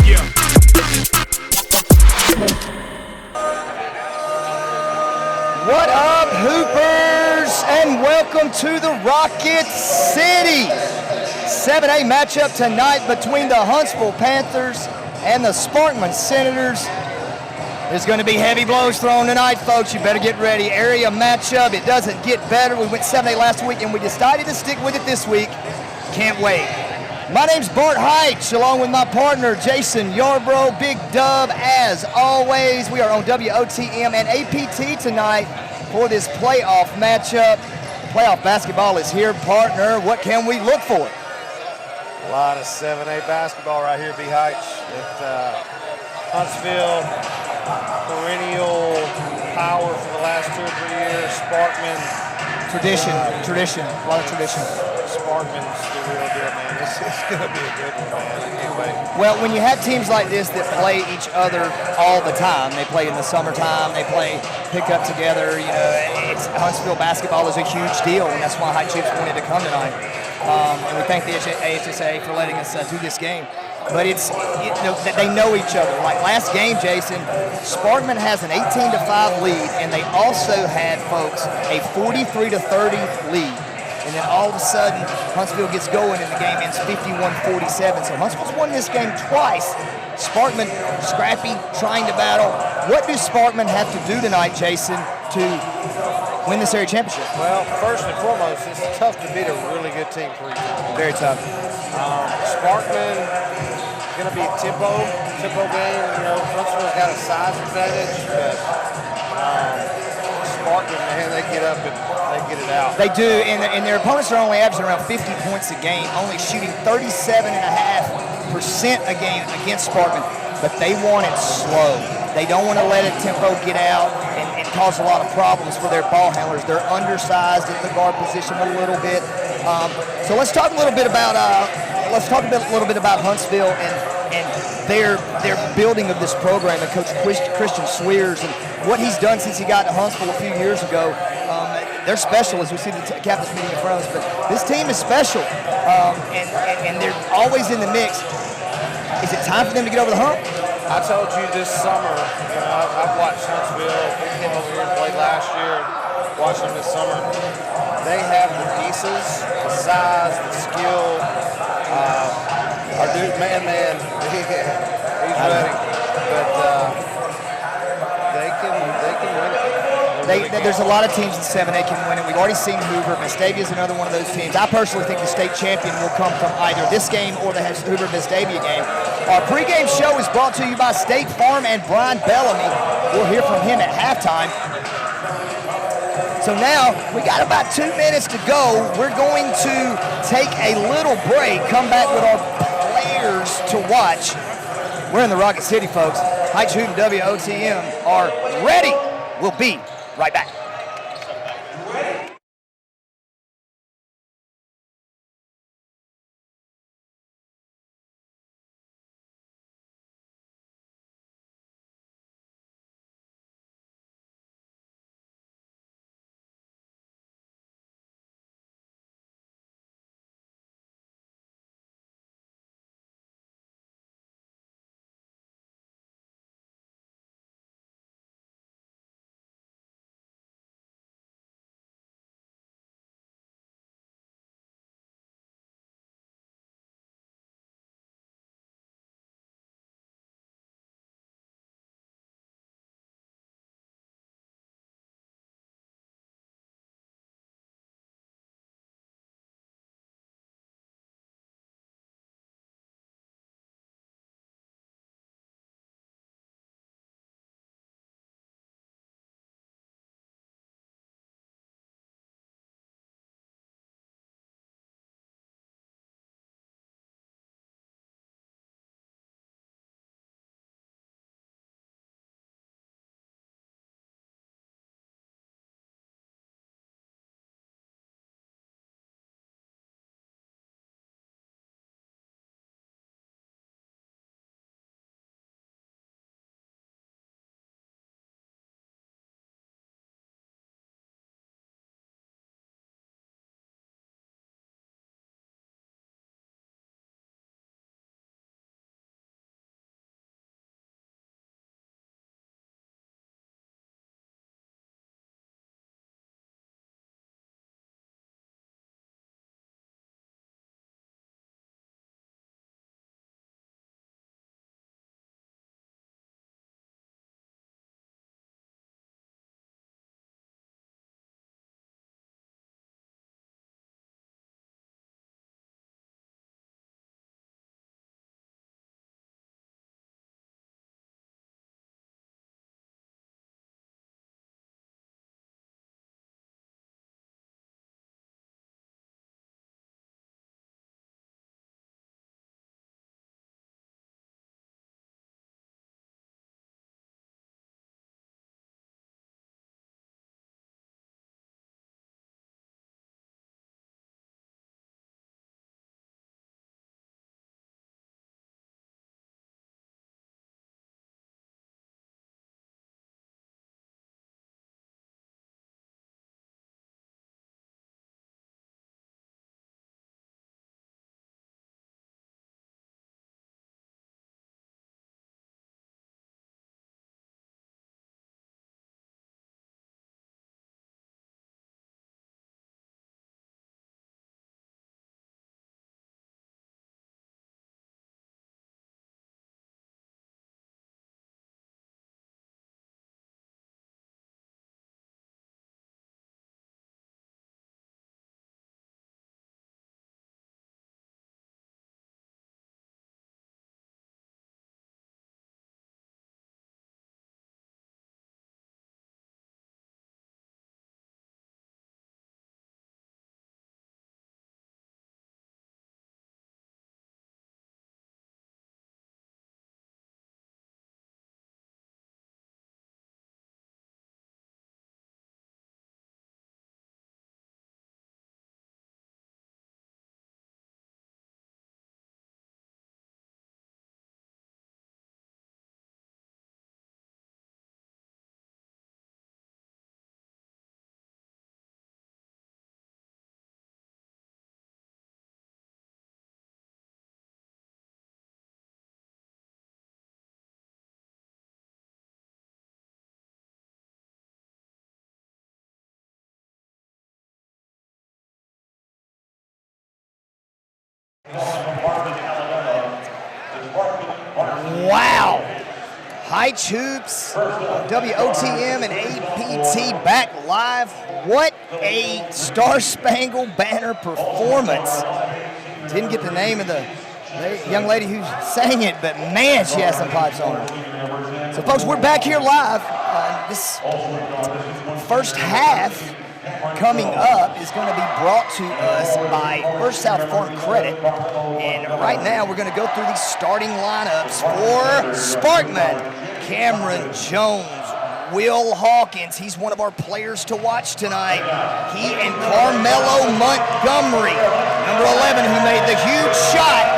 Yeah. What up, Hoopers, and welcome to the Rocket City 7A matchup tonight between the Huntsville Panthers and the Sparkman Senators. There's going to be heavy blows thrown tonight, folks. You better get ready. Area matchup. It doesn't get better. We went 7A last week, and we decided to stick with it this week. Can't wait. My name's Bart Hyche, along with my partner, Jason Yarbrough. Big dub, as always. We are on WOTM and APT tonight for this playoff matchup. Playoff basketball is here, partner. What can we look for? A lot of 7A basketball right here, B. Hyche. At Huntsville, perennial power for the last 2 or 3 years. Sparkman. Tradition, a lot of tradition. Sparkman's the real deal, man. It's going to be a good one, man. I can't wait. Well, when you have teams like this that play each other all the time, they play in the summertime, they pick up together, Huntsville basketball is a huge deal, and that's why Hyche wanted to come tonight. And we thank the AHSA for letting us do this game. But that they know each other. Like last game, Jason, Sparkman has an 18-5 lead, and they also had, folks, a 43-30 lead. And then all of a sudden, Huntsville gets going, and the game ends 51-47. So Huntsville's won this game twice. Sparkman scrappy, trying to battle. What do Sparkman have to do tonight, Jason, to win this area championship? Well, first and foremost, it's tough to beat a really good team for each other. Very tough. Sparkman going to be tempo game. Huntsville's got a size advantage, but Sparkman, man, they get up and they get it out. They do, and their opponents are only averaging around 50 points a game, only shooting 37.5% a game against Sparkman, but they want it slow. They don't want to let it tempo get out and cause a lot of problems for their ball handlers. They're undersized at the guard position a little bit. So let's talk a little bit about Huntsville and their building of this program, and Coach Christian Swears and what he's done since he got to Huntsville a few years ago. They're special, as we see the captain's meeting in front of us, but this team is special, and they're always in the mix. Is it time for them to get over the hump? I told you this summer, I've watched Huntsville. They came over here and played last year. Watched them this summer. They have the pieces, the size, the skill. Our dude, man, he's ready. But they can win it. There's a lot of teams in 7A can win it. We've already seen Hoover. Vestavia is another one of those teams. I personally think the state champion will come from either this game or the Hoover-Vestavia game. Our pregame show is brought to you by State Farm and Brian Bellamy. We'll hear from him at halftime. So now, we got about 2 minutes to go. We're going to take a little break, come back with our players to watch. We're in the Rocket City, folks. Hyche Hoop and WOTM are ready. We'll be right back. Wow. Hyche Hoops, WOTM and APT back live. What a Star-Spangled Banner performance. Didn't get the name of the young lady who sang it, but man, she has some pipes on her. So folks, we're back here live. This first half coming up is going to be brought to us by First South Farm Credit. And right now we're going to go through these starting lineups for Sparkman. Cameron Jones, Will Hawkins, he's one of our players to watch tonight. He and Carmelo Montgomery, number 11, who made the huge shot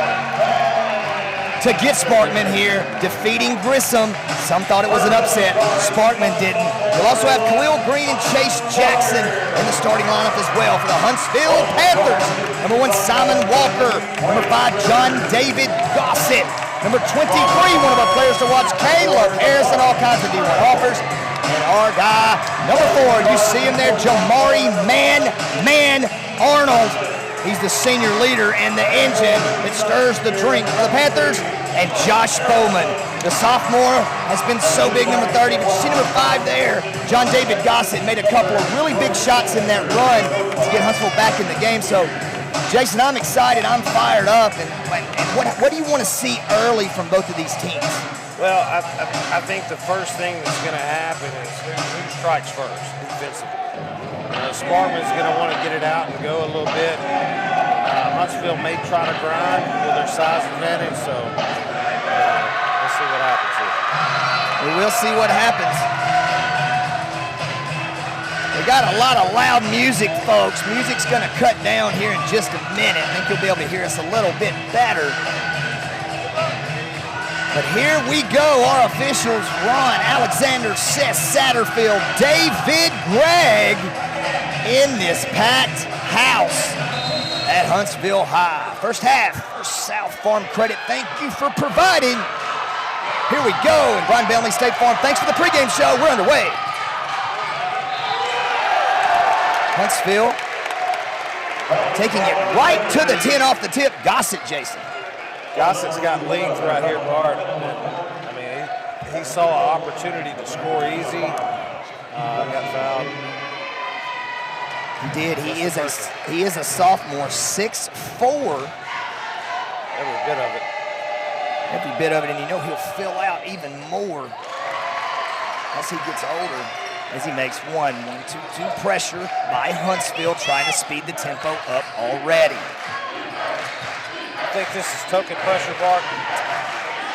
to get Sparkman here, defeating Grissom. Some thought it was an upset. Sparkman didn't. You'll also have Khalil Green and Chase Jackson in the starting lineup as well for the Huntsville Panthers. Number 1, Simon Walker. Number 5, John David Gossett. Number 23, one of our players to watch, Caleb Harrison, all kinds of D1 offers. And our guy, number 4, you see him there, Jamari Man Arnold. He's the senior leader and the engine that stirs the drink for the Panthers. And Josh Bowman, the sophomore, has been so big, number 30. But you see number 5 there, John David Gossett, made a couple of really big shots in that run to get Huntsville back in the game. So, Jason, I'm excited. I'm fired up. And what do you want to see early from both of these teams? Well, I think the first thing that's going to happen is who strikes first defensively. Sparkman's going to want to get it out and go a little bit. Huntsville may try to grind with their size advantage, so we'll see what happens here. We will see what happens. We got a lot of loud music, folks. Music's going to cut down here in just a minute. I think you'll be able to hear us a little bit better. But here we go, our officials, Ron, Alexander, Seth Satterfield, David Gregg, in this packed house at Huntsville High. First half for South Farm Credit. Thank you for providing. Here we go, and Brian Bentley, State Farm. Thanks for the pregame show. We're underway. Huntsville taking it right to the 10 off the tip. Gossett, Jason. Gossett's got length right here, Bart. I mean, he saw an opportunity to score easy. Got fouled. He did. He is a sophomore, 6'4". Every bit of it. Every bit of it, and you know he'll fill out even more as he gets older. As he makes 1-1-2 pressure by Huntsville, trying to speed the tempo up already. I think this is token pressure, Bart.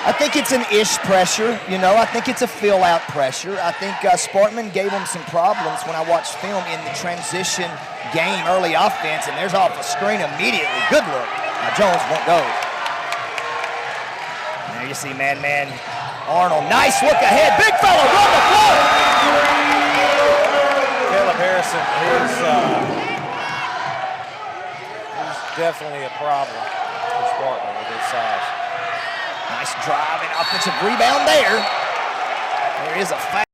I think it's an ish pressure, you know. I think it's a fill-out pressure. I think Sparkman gave him some problems when I watched film in the transition game, early offense, and there's off the screen immediately. Good look. Now Jones won't go. There you see Man Arnold. Nice look ahead. Big fella, run the floor. Caleb Harrison, he's definitely a problem for Sparkman with his size. Nice drive and offensive rebound there. There is a foul.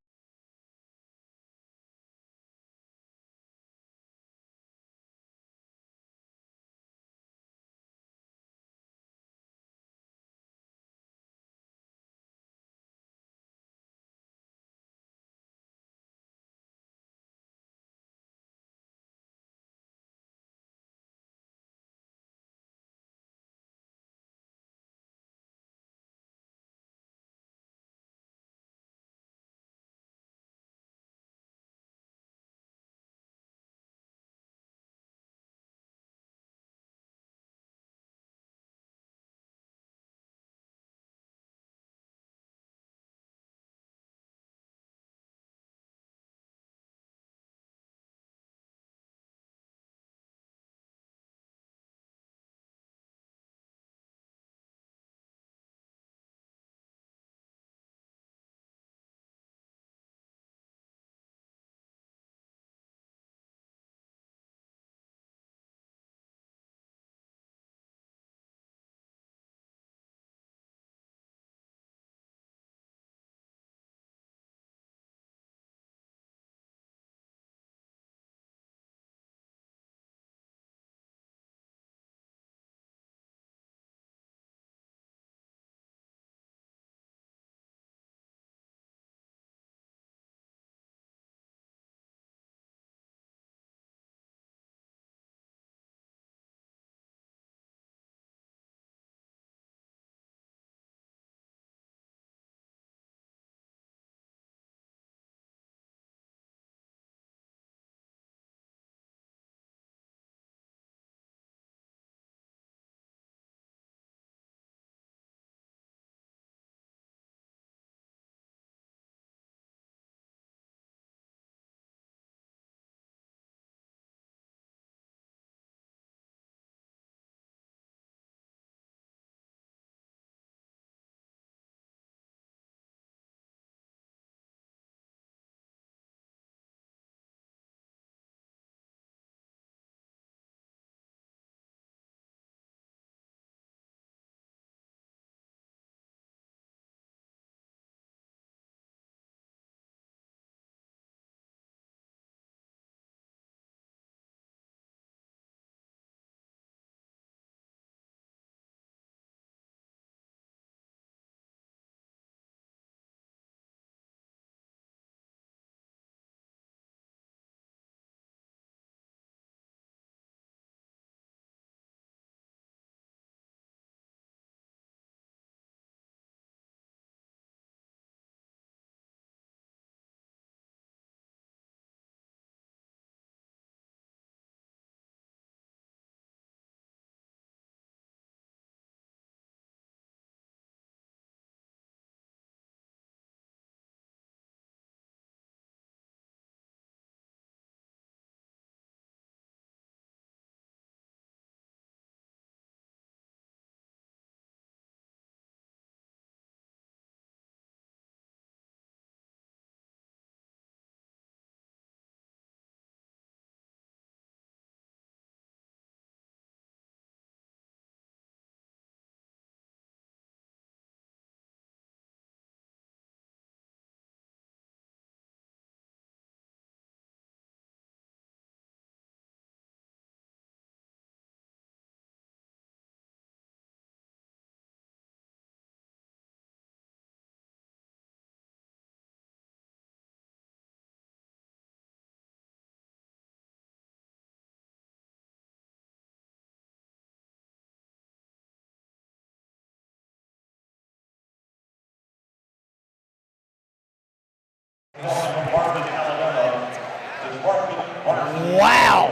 Wow.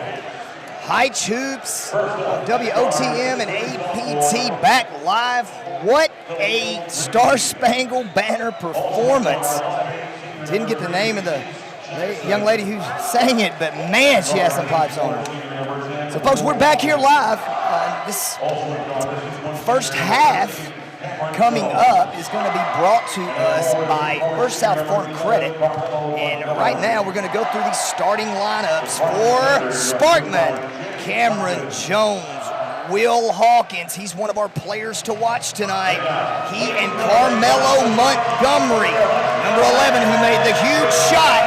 Hyche Hoops, WOTM and APT back live. What a Star-Spangled Banner performance. Didn't get the name of the young lady who sang it, but man, she has some pipes on her. So folks, we're back here live. This first half coming up is going to be brought to us by First South Farm Credit. And right now we're going to go through these starting lineups for Sparkman. Cameron Jones, Will Hawkins, he's one of our players to watch tonight. He and Carmelo Montgomery, number 11, who made the huge shot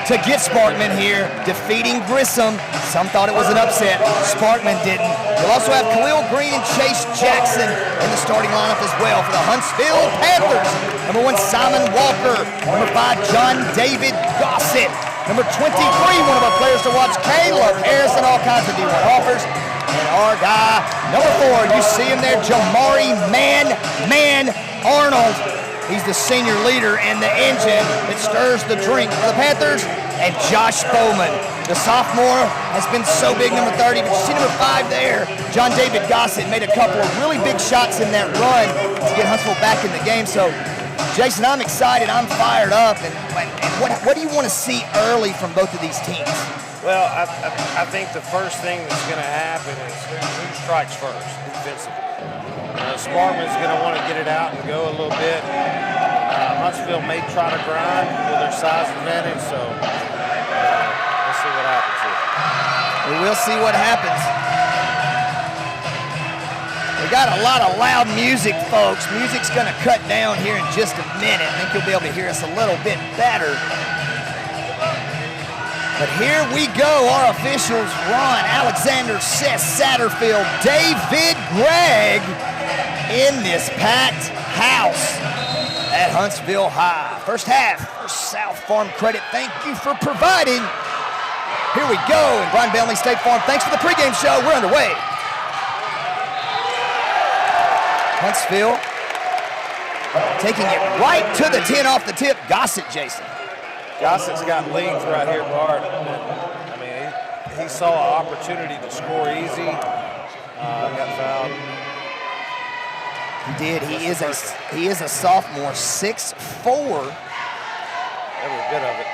to get Sparkman here, defeating Grissom. Some thought it was an upset. Sparkman didn't. You'll also have Khalil Green and Chase Jackson in the starting lineup as well for the Huntsville Panthers. Number 1, Simon Walker. Number 5, John David Gossett. Number 23, one of our players to watch, Caleb Harrison, all kinds of D1 offers. And our guy, number 4, you see him there, Jamari Man Arnold. He's the senior leader and the engine that stirs the drink for the Panthers. And Josh Bowman, the sophomore, has been so big, number 30. But you see number 5 there, John David Gossett made a couple of really big shots in that run to get Huntsville back in the game. So, Jason, I'm excited. I'm fired up. And what do you want to see early from both of these teams? Well, I think the first thing that's going to happen is who strikes first defensively. Sparkman's going to want to get it out and go a little bit. Huntsville may try to grind with their size advantage, so we'll see what happens here. We will see what happens. We got a lot of loud music, folks. Music's going to cut down here in just a minute. I think you'll be able to hear us a little bit better. But here we go, our officials, Ron, Alexander, Seth Satterfield, David Gregg in this packed house at Huntsville High. First half for South Farm Credit. Thank you for providing. Here we go, and Brian Bentley, State Farm. Thanks for the pregame show. We're underway. Huntsville taking it right to the 10 off the tip. Gossett, Jason. Gossett's got length right here, Bart. I mean, he saw an opportunity to score easy. Got fouled. He did. He is a sophomore, 6'4". Every bit of it.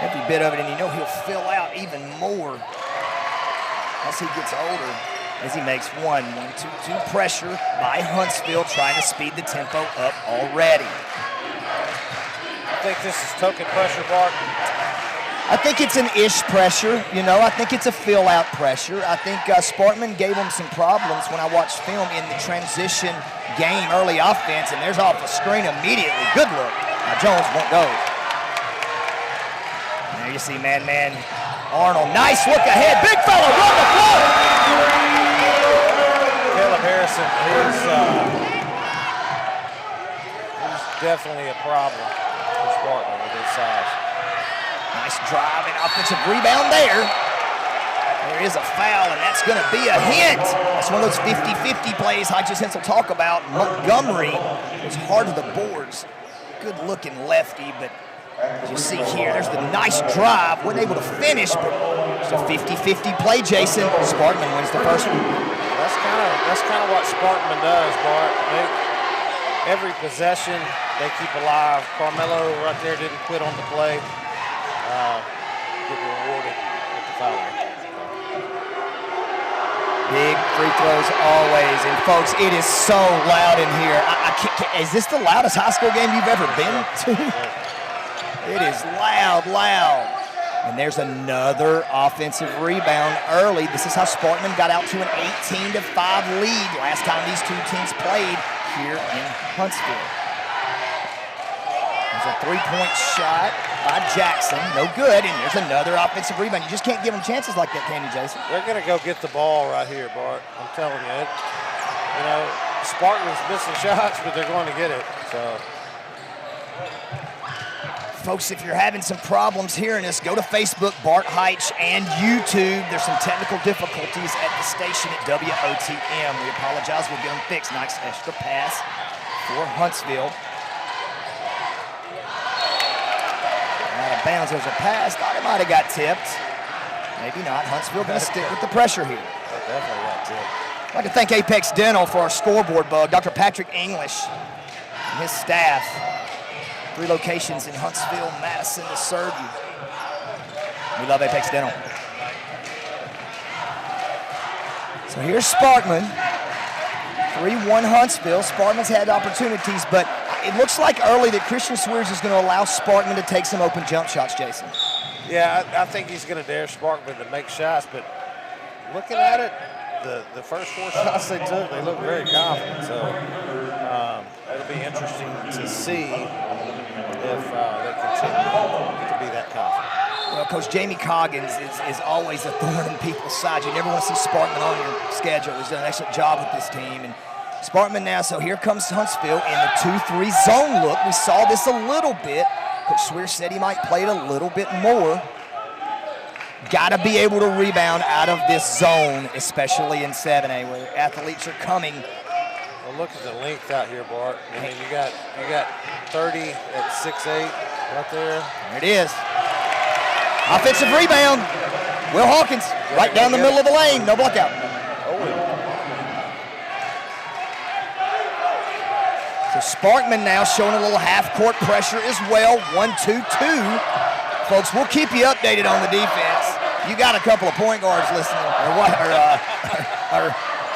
Every bit of it, and you know he'll fill out even more as he gets older. As he makes 1-1-2 pressure by Huntsville, trying to speed the tempo up already. I think this is token pressure, Bart. I think it's an ish pressure, you know. I think it's a fill-out pressure. I think Sparkman gave him some problems when I watched film in the transition game, early offense, and there's off the screen immediately. Good look. Now Jones won't go. There you see man Arnold. Nice look ahead. Big fella, run the floor. Caleb Harrison is definitely a problem for Sparkman with his size. Nice drive and offensive rebound there. There is a foul, and that's going to be a hit. That's one of those 50-50 plays Hyche will talk about. Montgomery was hard to the boards. Good-looking lefty, but as you see here, there's the nice drive. Wasn't able to finish, but it's a 50-50 play, Jason. Sparkman wins the first one. That's kind of what Sparkman does, Bart. Every possession they keep alive. Carmelo right there didn't quit on the play. Getting rewarded with the foul. Big free throws always. And folks, it is so loud in here. I can't, is this the loudest high school game you've ever been to? It is loud. And there's another offensive rebound early. This is how Sparkman got out to an 18-5 lead last time these two teams played here in Huntsville. There's a three-point shot by Jackson, no good, and there's another offensive rebound. You just can't give them chances like that, can you, Jason? They're going to go get the ball right here, Bart. I'm telling you. You know, Spartan's missing shots, but they're going to get it. So, folks, if you're having some problems hearing us, go to Facebook, Bart Hyche, and YouTube. There's some technical difficulties at the station at WOTM. We apologize. We'll get them fixed. Nice extra pass for Huntsville. bounds. There's a pass. Thought it might have got tipped. Maybe not. Huntsville going to stick with the pressure here. Definitely got tipped. I'd like to thank Apex Dental for our scoreboard bug. Dr. Patrick English and his staff. 3 locations in Huntsville, Madison to serve you. We love Apex Dental. So here's Sparkman. 3-1 Huntsville. Sparkman's had opportunities, but it looks like early that Christian Swears is going to allow Sparkman to take some open jump shots, Jason. Yeah, I think he's going to dare Sparkman to make shots, but looking at it, the first 4 shots they took, they look very confident. So it'll be interesting to see if they continue to be that confident. Well, Coach Jamie Coggins is always a thorn in people's sides. You never want to see Sparkman on your schedule. He's done an excellent job with this team. And Sparkman now, so here comes Huntsville in the 2-3 zone look. We saw this a little bit. Coach Swear said he might play it a little bit more. Got to be able to rebound out of this zone, especially in 7A, where athletes are coming. Well, look at the length out here, Bart. I mean, you got 30 at 6'8" right there. There it is. Offensive rebound. Will Hawkins, right down the middle of the lane, no blockout. So Sparkman now showing a little half-court pressure as well. 1-2-2. Folks, we'll keep you updated on the defense. You got a couple of point guards listening or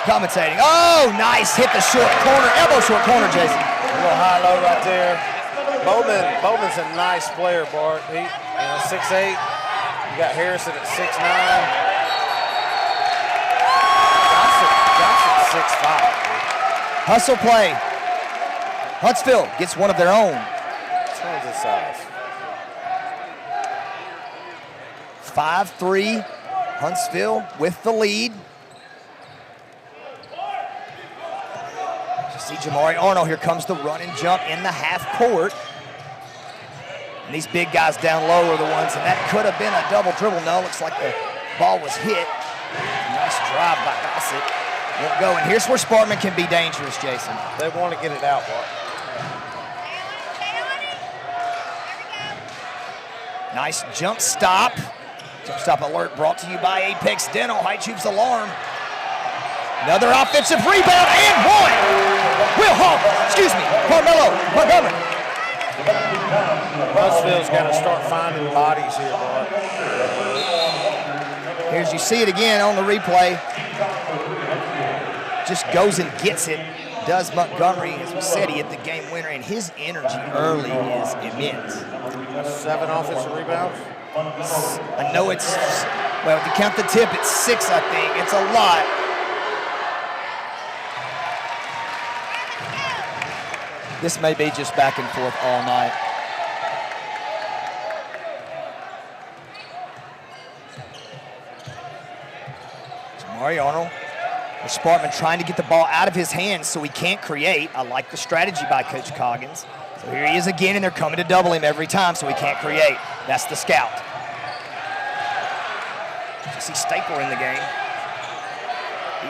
commentating. Oh, nice. Hit the short corner, elbow short corner, Jason. A little high-low right there. Bowman's a nice player, Bart. He, 6'8". You got Harrison at 6'9". Johnson 6'5". Hustle play. Huntsville gets one of their own. Tons of size. 5-3, Huntsville with the lead. You see Jamari Arnold, here comes the run and jump in the half court. And these big guys down low are the ones, and that could have been a double dribble. No, looks like the ball was hit. Nice drive by Gossett. Won't go, and here's where Sparkman can be dangerous, Jason. They want to get it out, Bart. Nice jump stop. Jump stop alert brought to you by Apex Dental. Hyche's alarm. Another offensive rebound and one. Will Hawk, Carmelo Montgomery. Huntsville's got to start finding bodies here, Bart. Here's, you see it again on the replay. Just goes and gets it. Does Montgomery, as we said, he hit the game winner, and his energy early is immense. 7 offensive rebounds. I know it's, well, if you count the tip, it's 6, I think. It's a lot. This may be just back and forth all night. Jamari Arnold. Sparkman trying to get the ball out of his hands so he can't create. I like the strategy by Coach Coggins. So here he is again, and they're coming to double him every time so he can't create. That's the scout. You see Stapler in the game.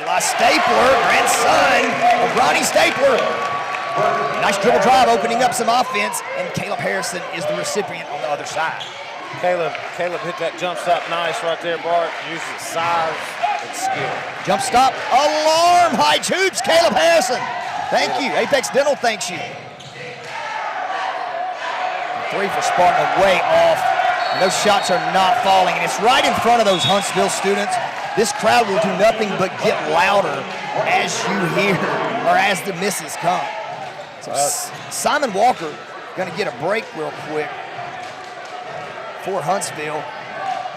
Eli Stapler, grandson of Ronnie Stapler. Nice dribble drive, opening up some offense, and Caleb Harrison is the recipient on the other side. Caleb hit that jump stop nice right there, Bart. Uses size and skill. Jump stop, alarm, high hoops, Caleb Harrison. Thank you, Apex Dental thanks you. 3 for Sparkman, way off. And those shots are not falling, and it's right in front of those Huntsville students. This crowd will do nothing but get louder as you hear, or as the misses come. So Simon Walker gonna get a break real quick for Huntsville.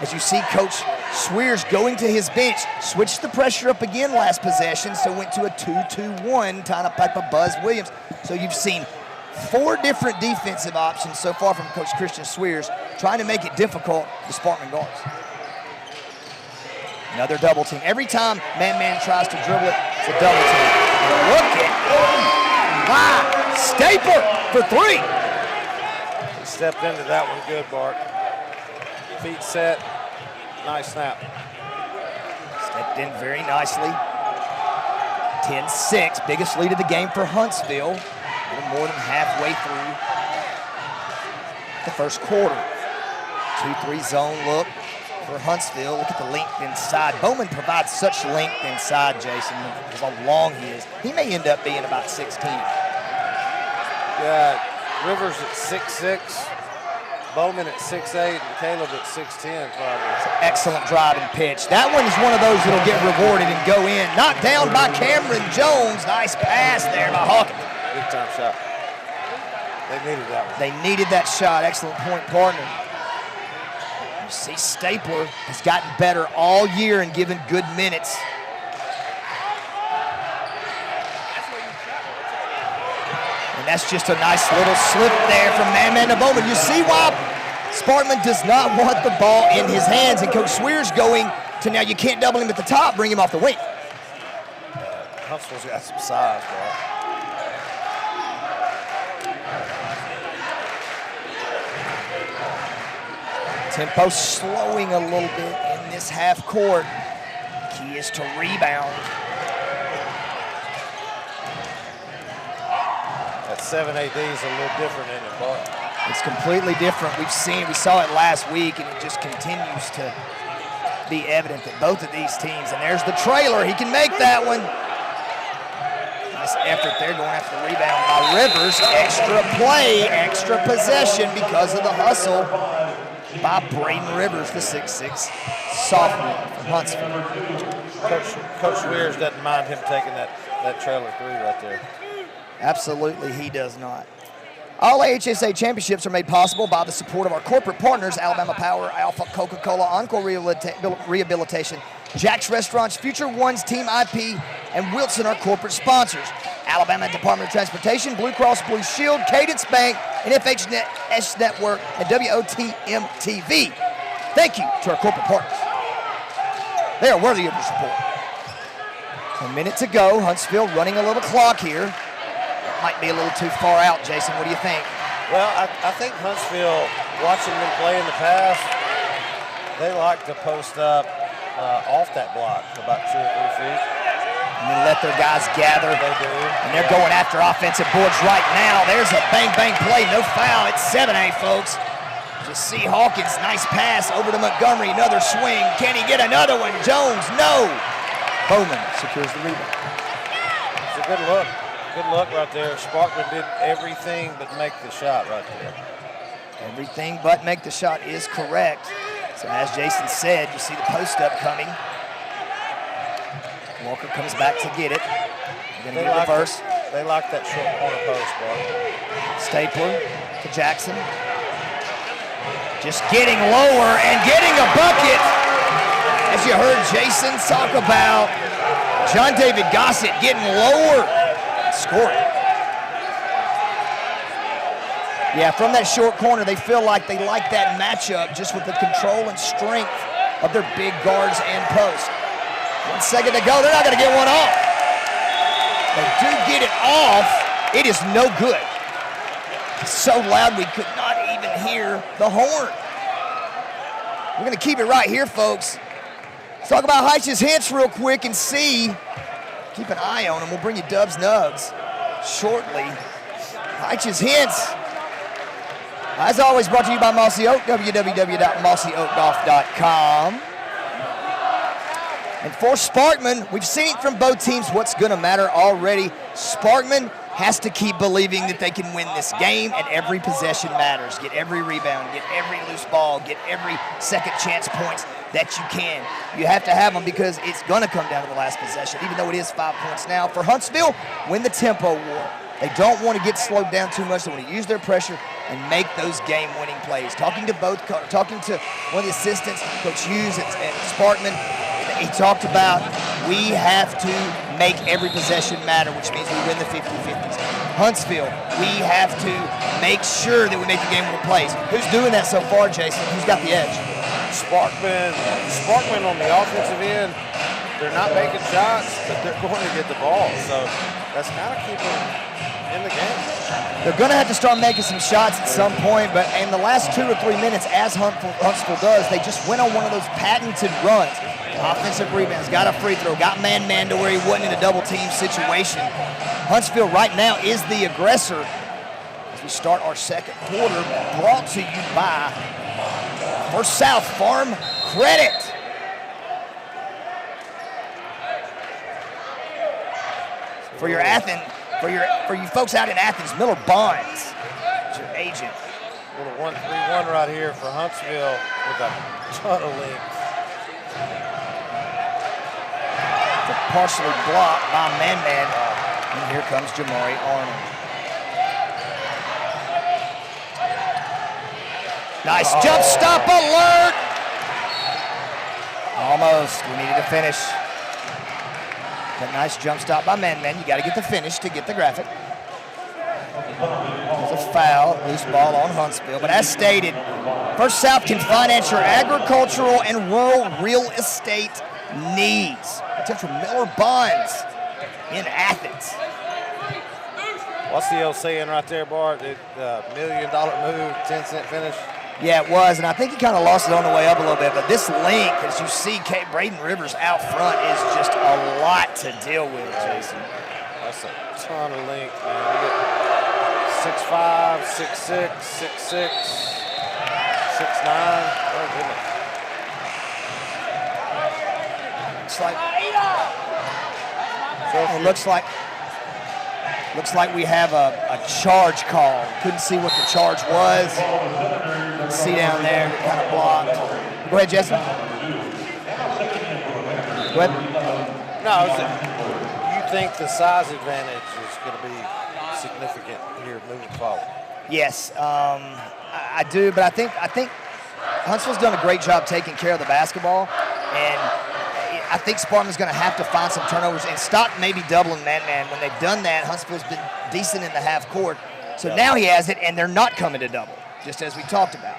As you see Coach Swears going to his bench, switched the pressure up again last possession, so went to a 2-2-1, tying up by Buzz Williams. So you've seen 4 different defensive options so far from Coach Christian Swears, trying to make it difficult for Sparkman guards. Another double team. Every time man tries to dribble it, it's a double team. Look at Stapler for 3. He stepped into that one good, Bart. Feet set, nice snap. Stepped in very nicely. 10-6, biggest lead of the game for Huntsville. A little more than halfway through the first quarter. 2-3 zone look for Huntsville. Look at the length inside. Bowman provides such length inside, Jason, because how long he is. He may end up being about 6'10". Yeah, Rivers at 6'6", Bowman at 6'8", and Caleb at 6'10", probably. Excellent driving pitch. That one is one of those that'll get rewarded and go in. Knocked down by Cameron Jones. Nice pass there by Hawkins. Big time shot. They needed that one. They needed that shot. Excellent point, partner. You see Stapler has gotten better all year and given good minutes. And that's just a nice little slip there from man to Bowman. You see why Sparkman does not want the ball in his hands, and Coach Swear's going to now you can't double him at the top, bring him off the wing. Huntsville's got some size, bro. Tempo slowing a little bit in this half court. Key is to rebound. That 7 AD is a little different in it, but It's completely different. We saw it last week, and it just continues to be evident that both of these teams, and there's the trailer, he can make that one. Nice effort there going after the rebound by Rivers. Extra play, extra possession because of the hustle by Braden Rivers, the 6'6" sophomore from Huntsville. Coach Wears doesn't mind him taking that trailer three right there. Absolutely, he does not. All AHSA championships are made possible by the support of our corporate partners, Alabama Power, Alpha Coca-Cola, Encore Rehabilitation, Jack's Restaurants, Future One's Team IP, and Wilson are corporate sponsors. Alabama Department of Transportation, Blue Cross Blue Shield, Cadence Bank, and FHS Network, and WOTM TV. Thank you to our corporate partners. They are worthy of your support. A minute to go. Huntsville running a little clock here. Might be a little too far out, Jason. What do you think? Well, I think Huntsville, watching them play in the past, they like to post up off that block about 2 or 3 feet. And then let their guys gather. They do. And they're going after offensive boards right now. There's a bang-bang play. No foul. It's 7-8, folks. Just see Hawkins. Nice pass over to Montgomery. Another swing. Can he get another one? Jones, no. Bowman secures the rebound. It's a good look. Good look right there. Sparkman did everything but make the shot right there. Everything but make the shot is correct. So as Jason said, you see the post up coming. Walker comes back to get it. They're going to get reverse. They like that short corner post, bro. Stapler to Jackson. Just getting lower and getting a bucket. As you heard Jason talk about, John David Gossett getting lower. Scoring. Yeah, from that short corner, they feel like they like that matchup just with the control and strength of their big guards and post. 1 second to go. They're not going to get one off. They do get it off. It is no good. It's so loud we could not even hear the horn. We're going to keep it right here, folks. Let's talk about Hyche's hints real quick and see. Keep an eye on them. We'll bring you Dubs Nugs shortly. Hyche's hints. As always, brought to you by Mossy Oak, www.mossyoakgolf.com. And for Sparkman, we've seen from both teams what's going to matter already. Sparkman has to keep believing that they can win this game, and every possession matters. Get every rebound, get every loose ball, get every second chance points that you can. You have to have them because it's going to come down to the last possession, even though it is 5 points now. For Huntsville, win the tempo war. They don't want to get slowed down too much. They want to use their pressure and make those game-winning plays. Talking to one of the assistants, Coach Hughes at Sparkman, he talked about we have to make every possession matter, which means we win the 50-50s. Huntsville, we have to make sure that we make the game-winning plays. Who's doing that so far, Jason? Who's got the edge? Sparkman on the offensive end, they're not making shots, but they're going to get the ball. So that's kind of keeping them in the game. They're going to have to start making some shots at some point, but in the last 2 or 3 minutes, as Huntsville does, they just went on one of those patented runs. Offensive rebounds, got a free throw, got man-man to where he wasn't in a double-team situation. Huntsville right now is the aggressor as we start our second quarter, brought to you by for South Farm Credit. For your for you folks out in Athens, Miller Bonds is your agent. Little 1-3-1 right here for Huntsville with a ton of length. Partially blocked by Man. And here comes Jamari Arnold. Nice jump stop alert. Almost, we needed to finish. That nice jump stop by Man. You got to get the finish to get the graphic. There's a foul, loose ball on Huntsville. But as stated, First South can finance your agricultural and rural real estate needs. Potential Miller Bonds in Athens. What's the old saying right there, Bart? $1 million move, 10-cent finish. Yeah, it was, and I think he kind of lost it on the way up a little bit. But this link, as you see, Braden Rivers out front is just a lot to deal with, Jason. That's a ton of length, man. You get 6'5", 6'6", 6'6", 6'9". Oh, goodness. Looks like we have a charge call. Couldn't see what the charge was. You can see down there, kind of blocked. Go ahead, Jesse. Go ahead. No, you think the size advantage is going to be significant here moving forward? Yes, I do, but I think Huntsville's done a great job taking care of the basketball, and I think Sparkman's going to have to find some turnovers and stop maybe doubling man. When they've done that, Huntsville's been decent in the half court. So now he has it, and they're not coming to double, just as we talked about.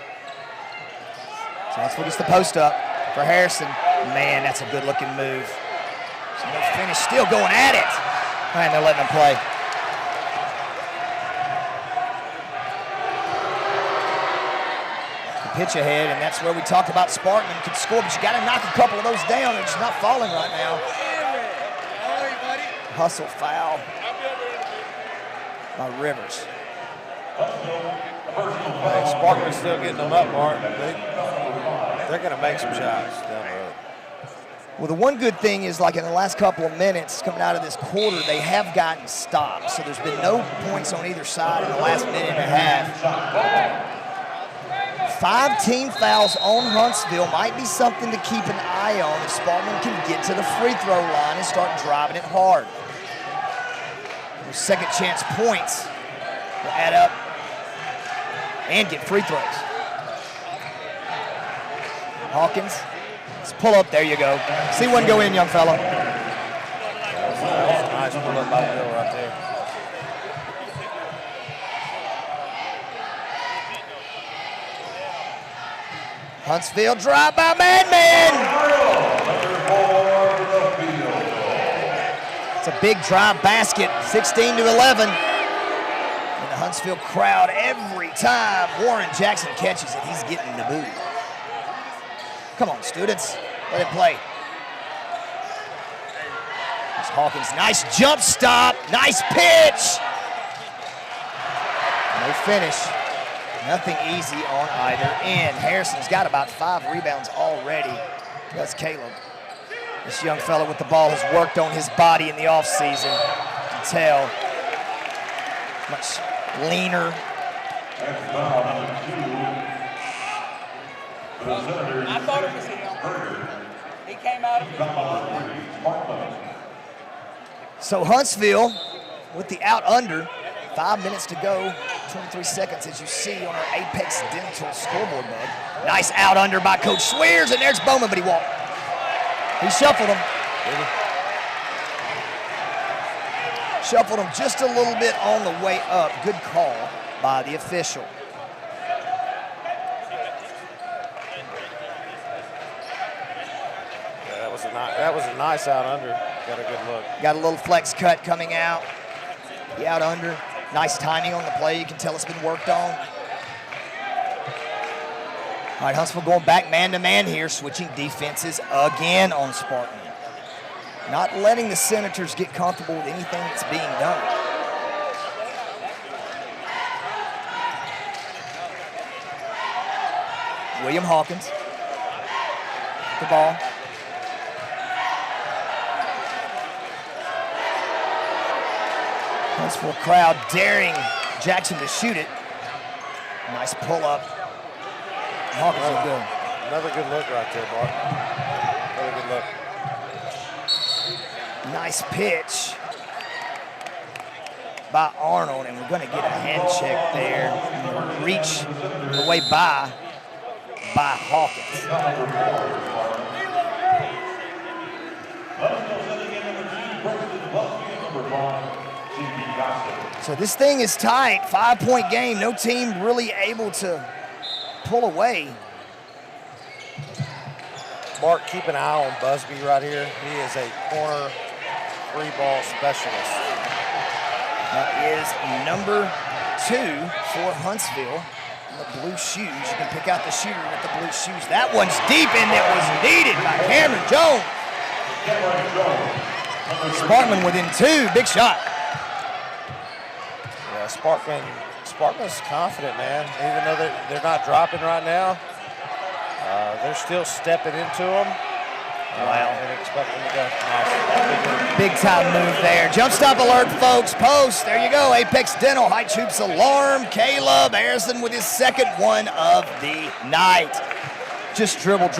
So Huntsville gets the post up for Harrison. Man, that's a good-looking move. So no finish, still going at it. Man, they're letting him play. Pitch ahead, and that's where we talked about Sparkman could score, but you got to knock a couple of those down. They're just not falling right now. Hustle foul by Rivers. Hey, Sparkman's still getting them up, Mark. They're going to make some shots down the road. Well, the one good thing is, like in the last couple of minutes coming out of this quarter, they have gotten stops. So there's been no points on either side in the last minute and a half. 5 team fouls on Huntsville might be something to keep an eye on if Sparkman can get to the free throw line and start driving it hard. Those second chance points will add up and get free throws. Hawkins, let's pull up. There you go. See one go in, young fella. That was a nice pull up by Bill right there. Huntsville drive by Man. It's a big drive basket, 16-11. And the Huntsville crowd, every time Warren Jackson catches it, he's getting the boot. Come on, students, let it play. There's Hawkins, nice jump stop, nice pitch. No finish. Nothing easy on either end. Harrison's got about 5 rebounds already. That's Caleb. This young fella with the ball has worked on his body in the offseason. You can tell. Much leaner. I thought it was him. He came out of his ball. So Huntsville with the out under. 5 minutes to go, 23 seconds, as you see on our Apex Dental scoreboard, bud. Nice out under by Coach Swears, and there's Bowman, but he walked. He shuffled him. Shuffled him just a little bit on the way up. Good call by the official. Yeah, that was a nice out under. Got a good look. Got a little flex cut coming out. The out under. Nice timing on the play. You can tell it's been worked on. All right, Huntsville going back man-to-man here, switching defenses again on Sparkman. Not letting the Senators get comfortable with anything that's being done. William Hawkins. The ball. Huntsville crowd daring Jackson to shoot it. Nice pull up. Hawkins is good. Another good look right there, Bart. Another good look. Nice pitch by Arnold, and we're going to get a hand check there. Reach the way by Hawkins. So this thing is tight, 5-point game. No team really able to pull away. Mark, keep an eye on Busby right here. He is a corner free ball specialist. That is number 2 for Huntsville. The blue shoes. You can pick out the shooter with the blue shoes. That one's deep, and it was needed by Cameron Jones. Sparkman within 2. Big shot. Yeah, Sparkman's confident, man. Even though they're not dropping right now, they're still stepping into them. And expecting to go. Nice. Big time move there. Jump stop alert, folks. Post. There you go. Apex Dental. Hyche Hoops alarm. Caleb Harrison with his second one of the night. Just dribble.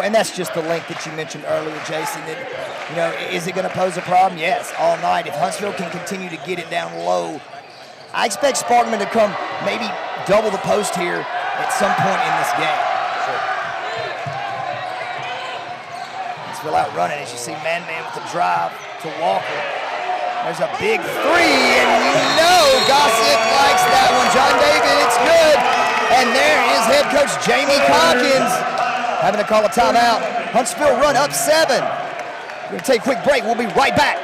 And that's just the length that you mentioned earlier, Jason. Is it going to pose a problem? Yes, all night. If Huntsville can continue to get it down low, I expect Sparkman to come maybe double the post here at some point in this game. Huntsville out running, as you see man-man with the drive to Walker. There's a big 3, and Gossett likes that one. John David, it's good. And there is head coach Jamie Calkins having to call a timeout. Huntsville run up 7. We're going to take a quick break. We'll be right back.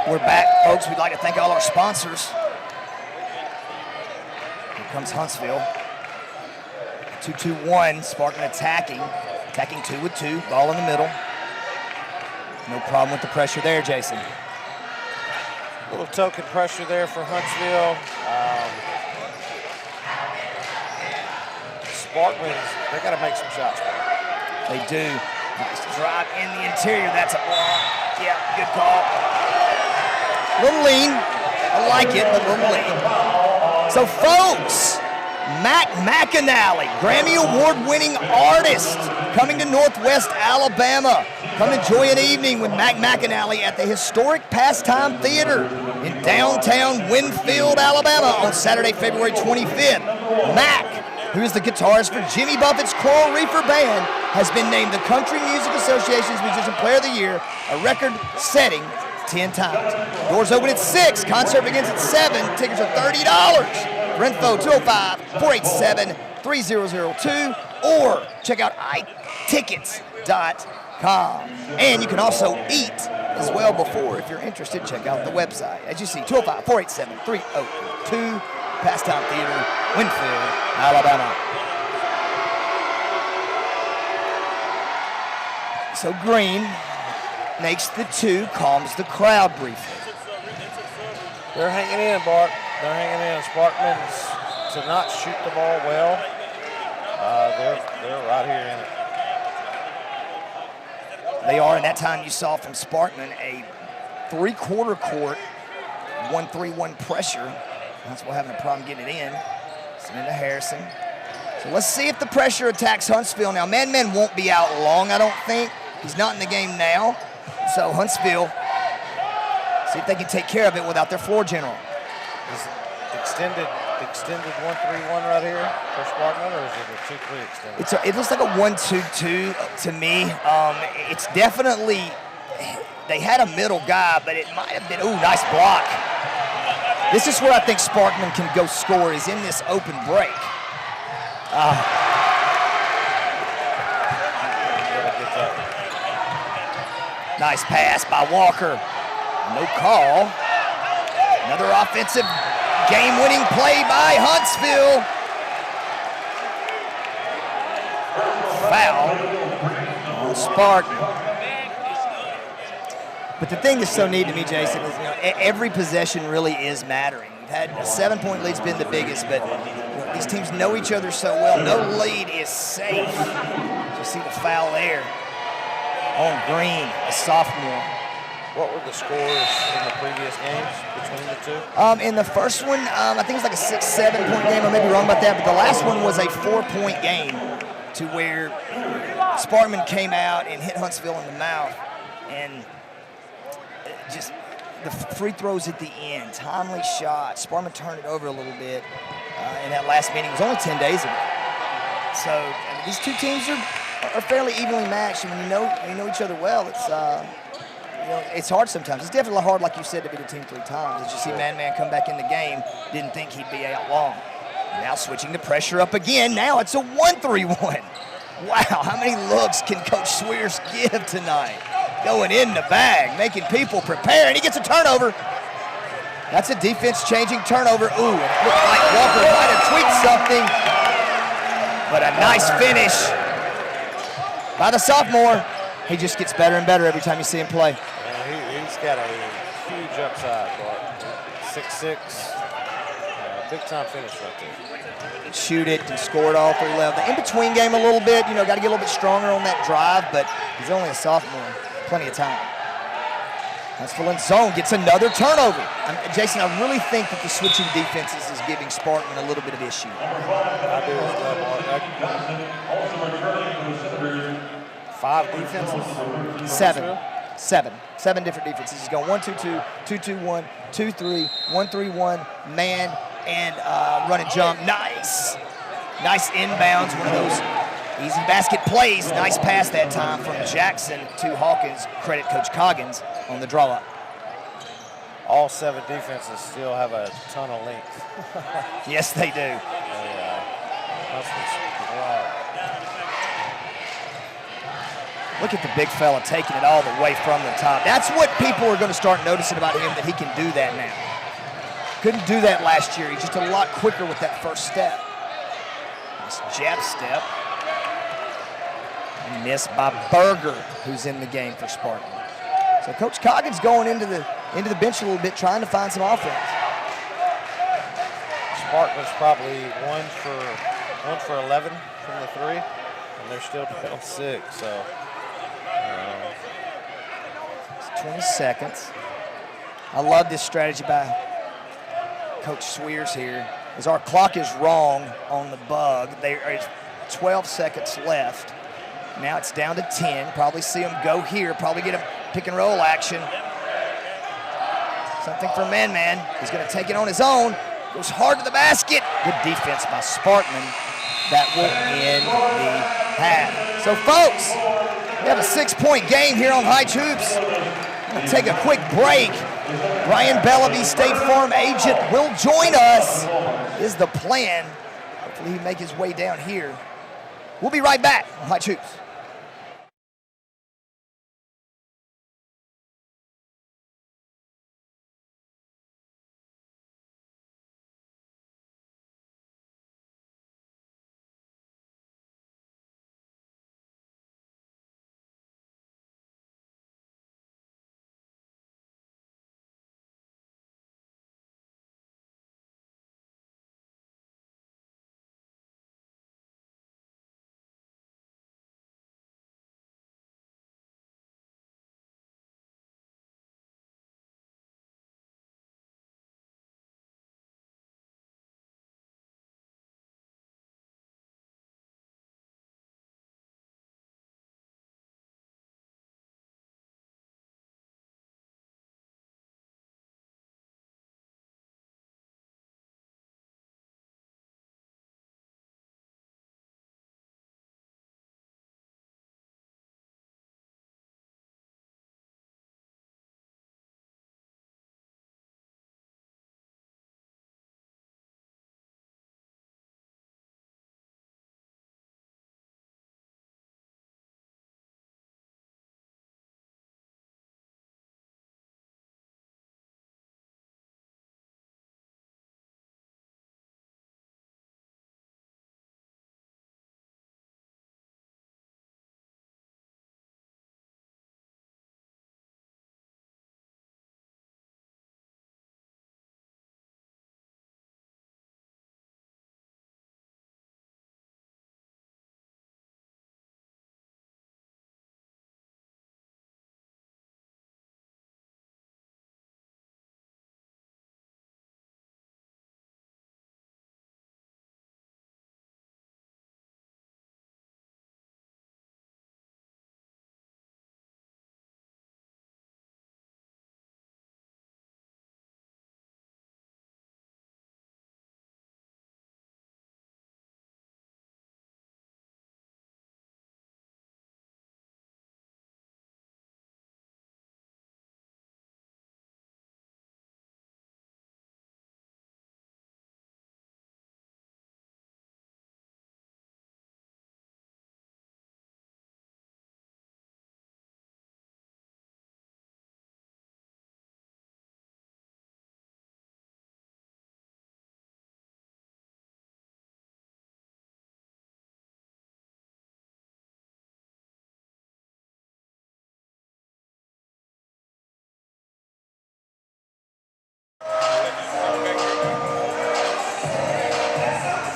We're back, folks. We'd like to thank all our sponsors. Here comes Huntsville. 2-2-1. Sparkman attacking 2 with 2. Ball in the middle. No problem with the pressure there, Jason. A little token pressure there for Huntsville. Sparkman's, they got to make some shots. They do. Nice drive in the interior. That's a block. Yeah, good call. A little lean. I like it, but a little lean. So, folks, Mac McAnally, Grammy Award-winning artist, coming to Northwest Alabama. Come enjoy an evening with Mac McAnally at the historic Pastime Theater in downtown Winfield, Alabama on Saturday, February 25th. Mac, who is the guitarist for Jimmy Buffett's Coral Reefer Band, has been named the Country Music Association's Musician Player of the Year, a record-setting 10 times. Doors open at 6. Concert begins at 7. Tickets are $30. For info, 205-487-3002 or check out itickets.com. And you can also eat as well before. If you're interested, check out the website. As you see, 205-487-3002, Pastime Theater, Winfield, Alabama. So Green makes the 2, calms the crowd briefly. They're hanging in, Bart. They're hanging in. Sparkman's to not shoot the ball well. They're right here in it. They are, and that time you saw from Sparkman a 3/4 court 1-3-1 pressure. That's why having a problem getting it in. Send it to Harrison. So let's see if the pressure attacks Huntsville. Now, man won't be out long, I don't think. He's not in the game now. So Huntsville, see if they can take care of it without their floor general. His extended extended 1-3-1 right here for Sparkman, or is it a 2-3 extended? It looks like a 1-2-2 to me. It's definitely, they had a middle guy, but it might have been, ooh, nice block. This is where I think Sparkman can go score, is in this open break. Nice pass by Walker. No call. Another offensive game-winning play by Huntsville. Foul on Sparkman. But the thing that's so neat to me, Jason, is every possession really is mattering. We've had a 7-point lead's been the biggest, but these teams know each other so well. No lead is safe. You see the foul there on Green, a sophomore. What were the scores in the previous games between the two? In the first one, I think it was like a 6-7 point game. I may be wrong about that, but the last one was a 4-point game to where Sparkman came out and hit Huntsville in the mouth, and just the free throws at the end, timely shots. Sparkman turned it over a little bit in that last meeting. It was only 10 days ago. So these two teams are fairly evenly matched, and when you know each other well, it's hard sometimes. It's definitely hard, like you said, to beat a team 3 times. As you see Man come back in the game, didn't think he'd be out long. Now switching the pressure up again. Now it's a 1-3-1. Wow, how many looks can Coach Swears give tonight? Going in the bag, making people prepare, and he gets a turnover. That's a defense-changing turnover. Ooh, it looked like Walker might have tweaked something, but a nice finish by the sophomore. He just gets better and better every time you see him play. Yeah, he's got a huge upside, but 6'6", big-time finish right there. Shoot it and score it all 3 levels. The in-between game a little bit, got to get a little bit stronger on that drive, but he's only a sophomore. Plenty of time. Huntsville in zone gets another turnover. Jason, I really think that the switching defenses is giving Sparkman a little bit of issue. I do as well. 5 defenses? 7 different defenses. He's going 1-2-2, 2-2-1, 2-3, 1-3-1, man, and run and jump. Nice inbounds, one of those easy basket plays. Nice pass that time from Jackson to Hawkins. Credit Coach Coggins on the draw up. All 7 defenses still have a ton of length. Yes, they do. Look at the big fella taking it all the way from the top. That's what people are going to start noticing about him, that he can do that now. Couldn't do that last year. He's just a lot quicker with that first step. Nice jab step. Missed by Berger, who's in the game for Sparkman. So Coach Coggins going into the bench a little bit, trying to find some offense. Sparkman's probably 1 for 11 from the 3, and they're still down 6. So it's 20 seconds. I love this strategy by Coach Swears here, as our clock is wrong on the bug. There is 12 seconds left. Now it's down to 10. Probably see him go here. Probably get a pick and roll action. Something for Man. He's going to take it on his own. Goes hard to the basket. Good defense by Sparkman. That will end the half. So, folks, we have a 6-point game here on Hyche Hoops. I'm going to take a quick break. Brian Bellaby, State Farm agent, will join us, is the plan. Hopefully he'll make his way down here. We'll be right back on Hyche Hoops.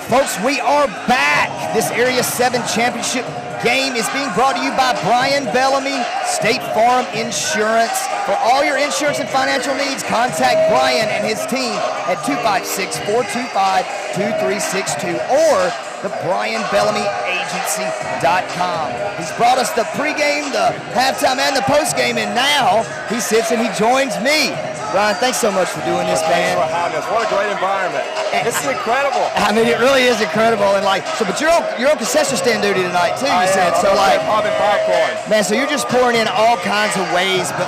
Folks, we are back. This Area 7 championship game is being brought to you by Brian Bellamy, State Farm Insurance. For all your insurance and financial needs, contact Brian and his team at 256-425-2362 or the BrianBellamyAgency.com. He's brought us the pregame, the halftime, and the postgame, and now he sits and he joins me. Brian, thanks so much for doing this, man. Thanks for having us. What a great environment. This is incredible. I mean, it really is incredible. And but you're on concession stand duty tonight too. You said so. Popping popcorn. Man, so you're just pouring in all kinds of ways. But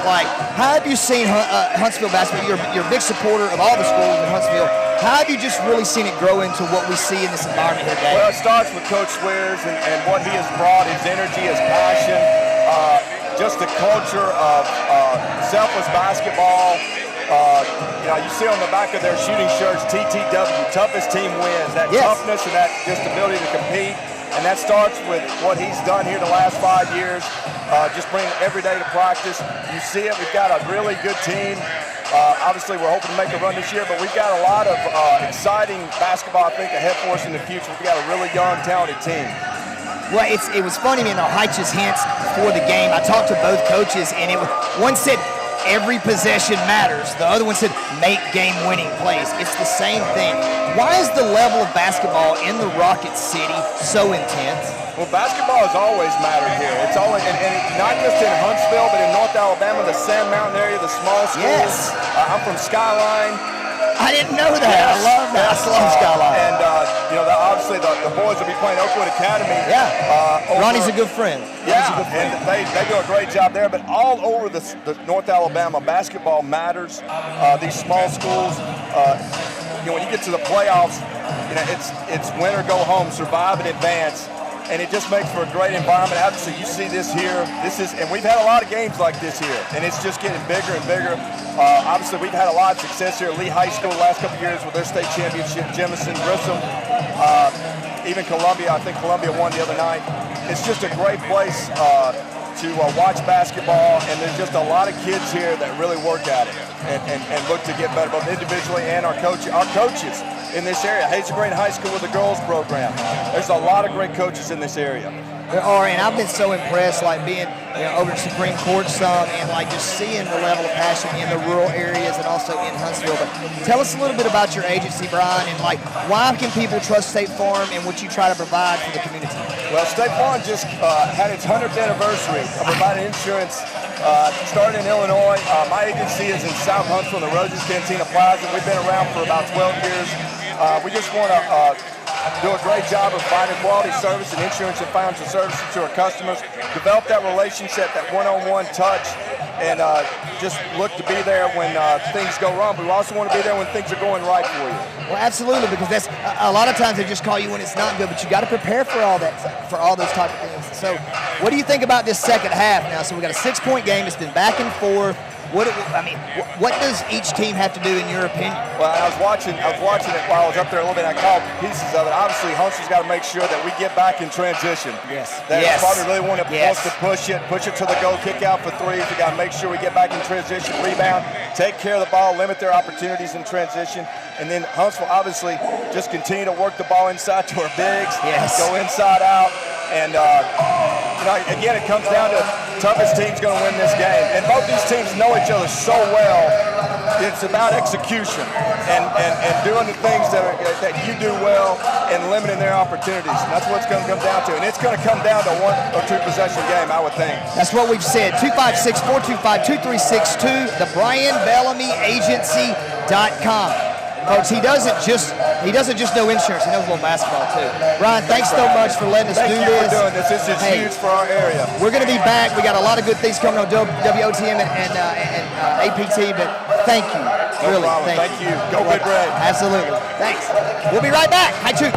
how have you seen Huntsville basketball? You're a big supporter of all the schools in Huntsville. How have you just really seen it grow into what we see in this environment here today? Well, it starts with Coach Swears and what he has brought, his energy, his passion, just the culture of selfless basketball. You see on the back of their shooting shirts, TTW, toughest team wins. That toughness and that just ability to compete. And that starts with what he's done here the last 5 years, just bringing every day to practice. You see it, we've got a really good team. Obviously, we're hoping to make a run this year, but we've got a lot of exciting basketball, I think, ahead for us in the future. We've got a really young, talented team. Well, it was funny, man, the Hyche's hints for the game. I talked to both coaches, and one said, every possession matters. The other one said, make game-winning plays. It's the same thing. Why is the level of basketball in the Rocket City so intense? Well, basketball has always mattered here. It's always, and not just in Huntsville, but in North Alabama, the Sand Mountain area, the small schools. Yes. I'm from Skyline. I didn't know that. Yes. I love that. I love Skyline. And obviously the boys will be playing Oakwood Academy. Yeah. Ronnie's a good friend. Yeah, and they do a great job there. But all over the North Alabama, basketball matters. These small schools, when you get to the playoffs, it's win or go home, survive and advance. And it just makes for a great environment. Obviously, you see this here. And we've had a lot of games like this here, and it's just getting bigger and bigger. Obviously, we've had a lot of success here at Lee High School the last couple of years with their state championship. Jemison, Grissom, even Columbia. I think Columbia won the other night. It's just a great place to watch basketball, and there's just a lot of kids here that really work at it and look to get better, both individually and our coaches in this area. Hyche High School with the girls program. There's a lot of great coaches in this area. There are, and I've been so impressed, being over at Supreme Court some, and just seeing the level of passion in the rural areas and also in Huntsville. But tell us a little bit about your agency, Brian, and why can people trust State Farm and what you try to provide for the community? Well, State Farm just had its 100th anniversary of providing insurance. Started in Illinois. My agency is in South Huntsville in the Roses Cantina Plaza. We've been around for about 12 years. We just want to do a great job of providing quality service and insurance and financial services to our customers, develop that relationship, that one-on-one touch, and just look to be there when things go wrong. But we also want to be there when things are going right for you. Well, absolutely, because that's a lot of times they just call you when it's not good, but you got to prepare for all that, for all those type of things. So, what do you think about this second half now? So we got a 6-point game. It's been back and forth. What does each team have to do in your opinion? Well, I was watching it while I was up there a little bit. I caught pieces of it. Obviously, Huntsville's got to make sure that we get back in transition. Yes. That's probably really want to push it to the goal, kick out for threes. We got to make sure we get back in transition, rebound, take care of the ball, limit their opportunities in transition, and then Huntsville obviously just continue to work the ball inside to our bigs. Yes. Go inside out, and again, it comes down to toughest team's going to win this game, and both these teams know each other so well. It's about execution and doing the things that you do well and limiting their opportunities. And that's what it's going to come down to. And it's going to come down to 1 or 2 possession game, I would think. That's what we've said. 256-425-2362, the BrianBellamyAgency.com. Folks, he doesn't just know insurance. He knows a little basketball too. Ryan, thanks so much for letting us do this. Thank you for doing this. This is huge for our area. We're going to be back. We got a lot of good things coming on WOTM and APT, but thank you. No problem. Thank you. Go Big Red. Absolutely. Thanks. We'll be right back. Hyche.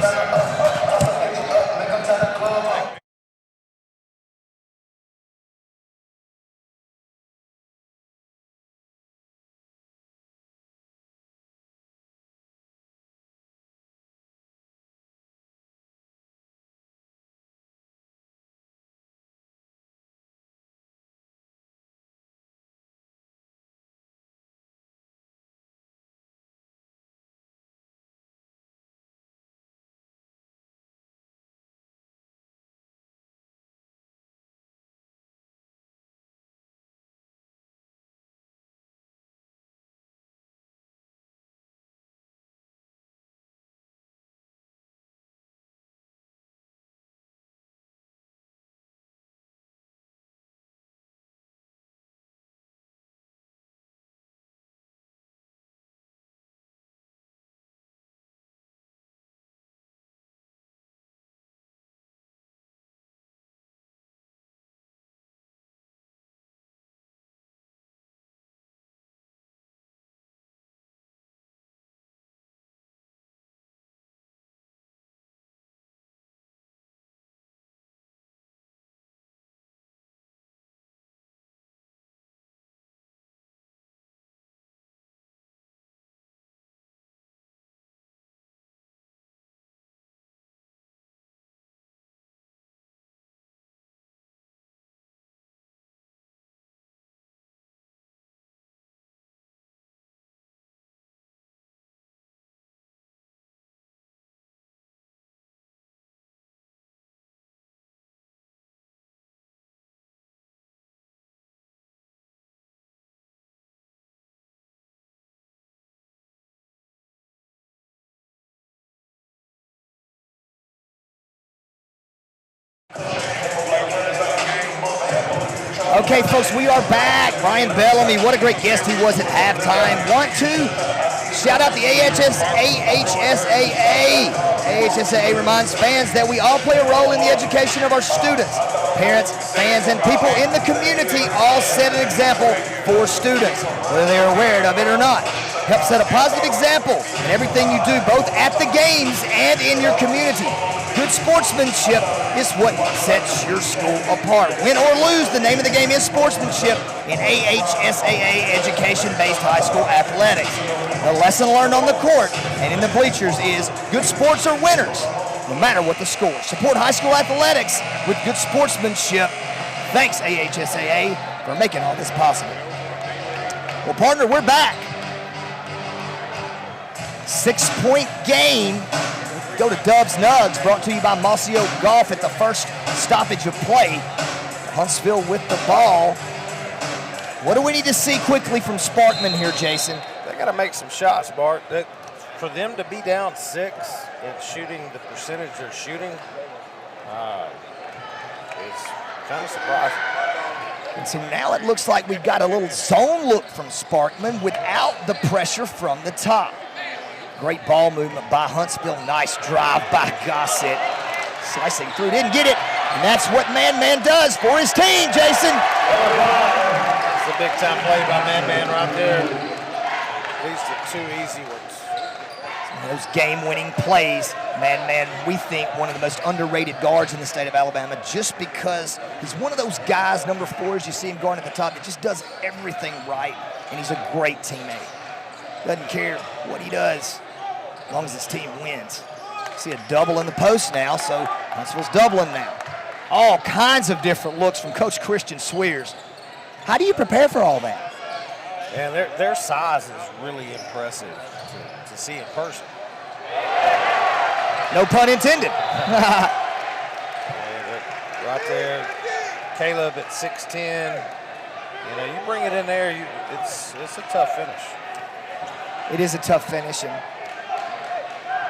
Okay, folks, we are back. Brian Bellamy, what a great guest he was at halftime. Want to shout out the AHSAA. AHSAA reminds fans that we all play a role in the education of our students. Parents, fans, and people in the community all set an example for students, whether they are aware of it or not. Help set a positive example in everything you do, both at the games and in your community. Good sportsmanship is what sets your school apart. Win or lose, the name of the game is sportsmanship in AHSAA education-based high school athletics. The lesson learned on the court and in the bleachers is good sports are winners, no matter what the score. Support high school athletics with good sportsmanship. Thanks, AHSAA, for making all this possible. Well, partner, we're back. 6-point game. Go to Dubs Nugs, brought to you by Mossio Golf at the first stoppage of play. Huntsville with the ball. What do we need to see quickly from Sparkman here, Jason? They got to make some shots, Bart. For them to be down 6 and shooting the percentage they're shooting is kind of surprising. And so now it looks like we've got a little zone look from Sparkman without the pressure from the top. Great ball movement by Huntsville. Nice drive by Gossett. Slicing through, didn't get it. And that's what Man does for his team, Jason. It's a big time play by Man right there. These are 2 easy ones. Those game-winning plays, Man, we think one of the most underrated guards in the state of Alabama just because he's one of those guys, number 4, as you see him guarding at the top, that just does everything right, and he's a great teammate. Doesn't care what he does as long as his team wins. See a double in the post now, so Huntsville's doubling now. All kinds of different looks from Coach Christian Swears. How do you prepare for all that? And their size is really impressive to see in person. No pun intended. Right there, Caleb at 6'10". You know, you bring it in there, it's a tough finish. It is a tough finish,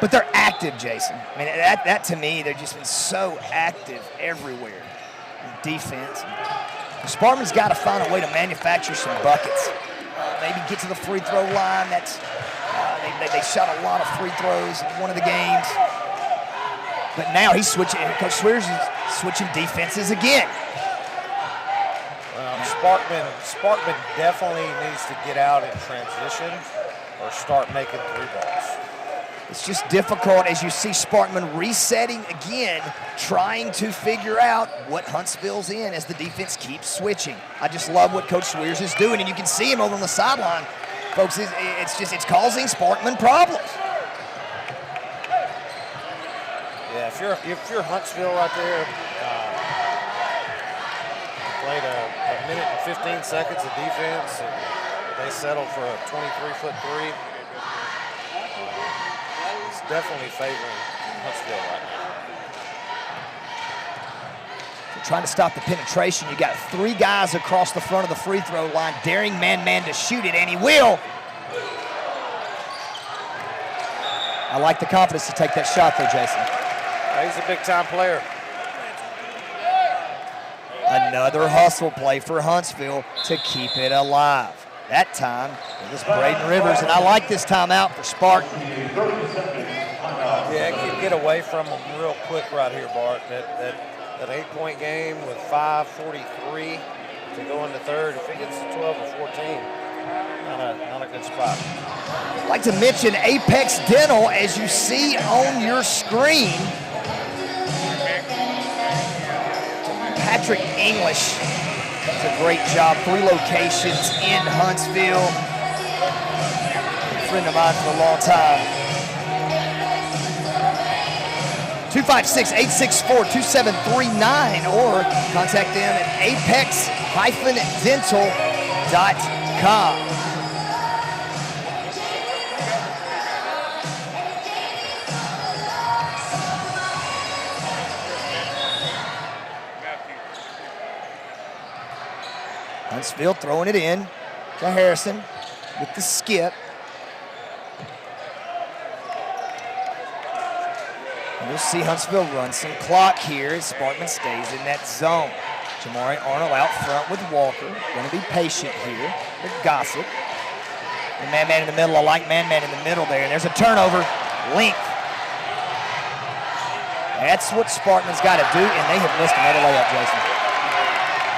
but they're active, Jason. I mean, that to me, they've just been so active everywhere in defense. Sparkman's got to find a way to manufacture some buckets. Maybe get to the free throw line. That's they shot a lot of free throws in one of the games. But now he's switching. Coach Swears is switching defenses again. Well, Sparkman definitely needs to get out in transition or start making 3 balls. It's just difficult as you see Sparkman resetting again, trying to figure out what Huntsville's in as the defense keeps switching. I just love what Coach Swears is doing, and you can see him over on the sideline. Folks, it's causing Sparkman problems. Yeah, if you're Huntsville right there, played a minute and 15 seconds of defense, and they settled for a 23-foot 3. It's definitely favoring Huntsville right now. So trying to stop the penetration. You got 3 guys across the front of the free throw line, daring Man to shoot it, and he will. I like the confidence to take that shot there, Jason. He's a big-time player. Another hustle play for Huntsville to keep it alive. That time, it was Braden Rivers, and I like this timeout for Sparkman. Yeah, get away from him real quick right here, Bart. That 8-point game with 5:43 to go into third. If he gets to 12 or 14, not a good spot. I'd like to mention Apex Dental, as you see on your screen. Patrick English does a great job. 3 locations in Huntsville. A friend of mine for a long time. 256-864-2739 or contact them at apex-dental.com. Huntsville throwing it in to Harrison with the skip. And you'll see Huntsville run some clock here as Sparkman stays in that zone. Jamari Arnold out front with Walker. Going to be patient here. They're Gossett. The man-man in the middle. I like man-man in the middle there. And there's a turnover. Length. That's what Sparkman's got to do, and they have missed another layup, Jason.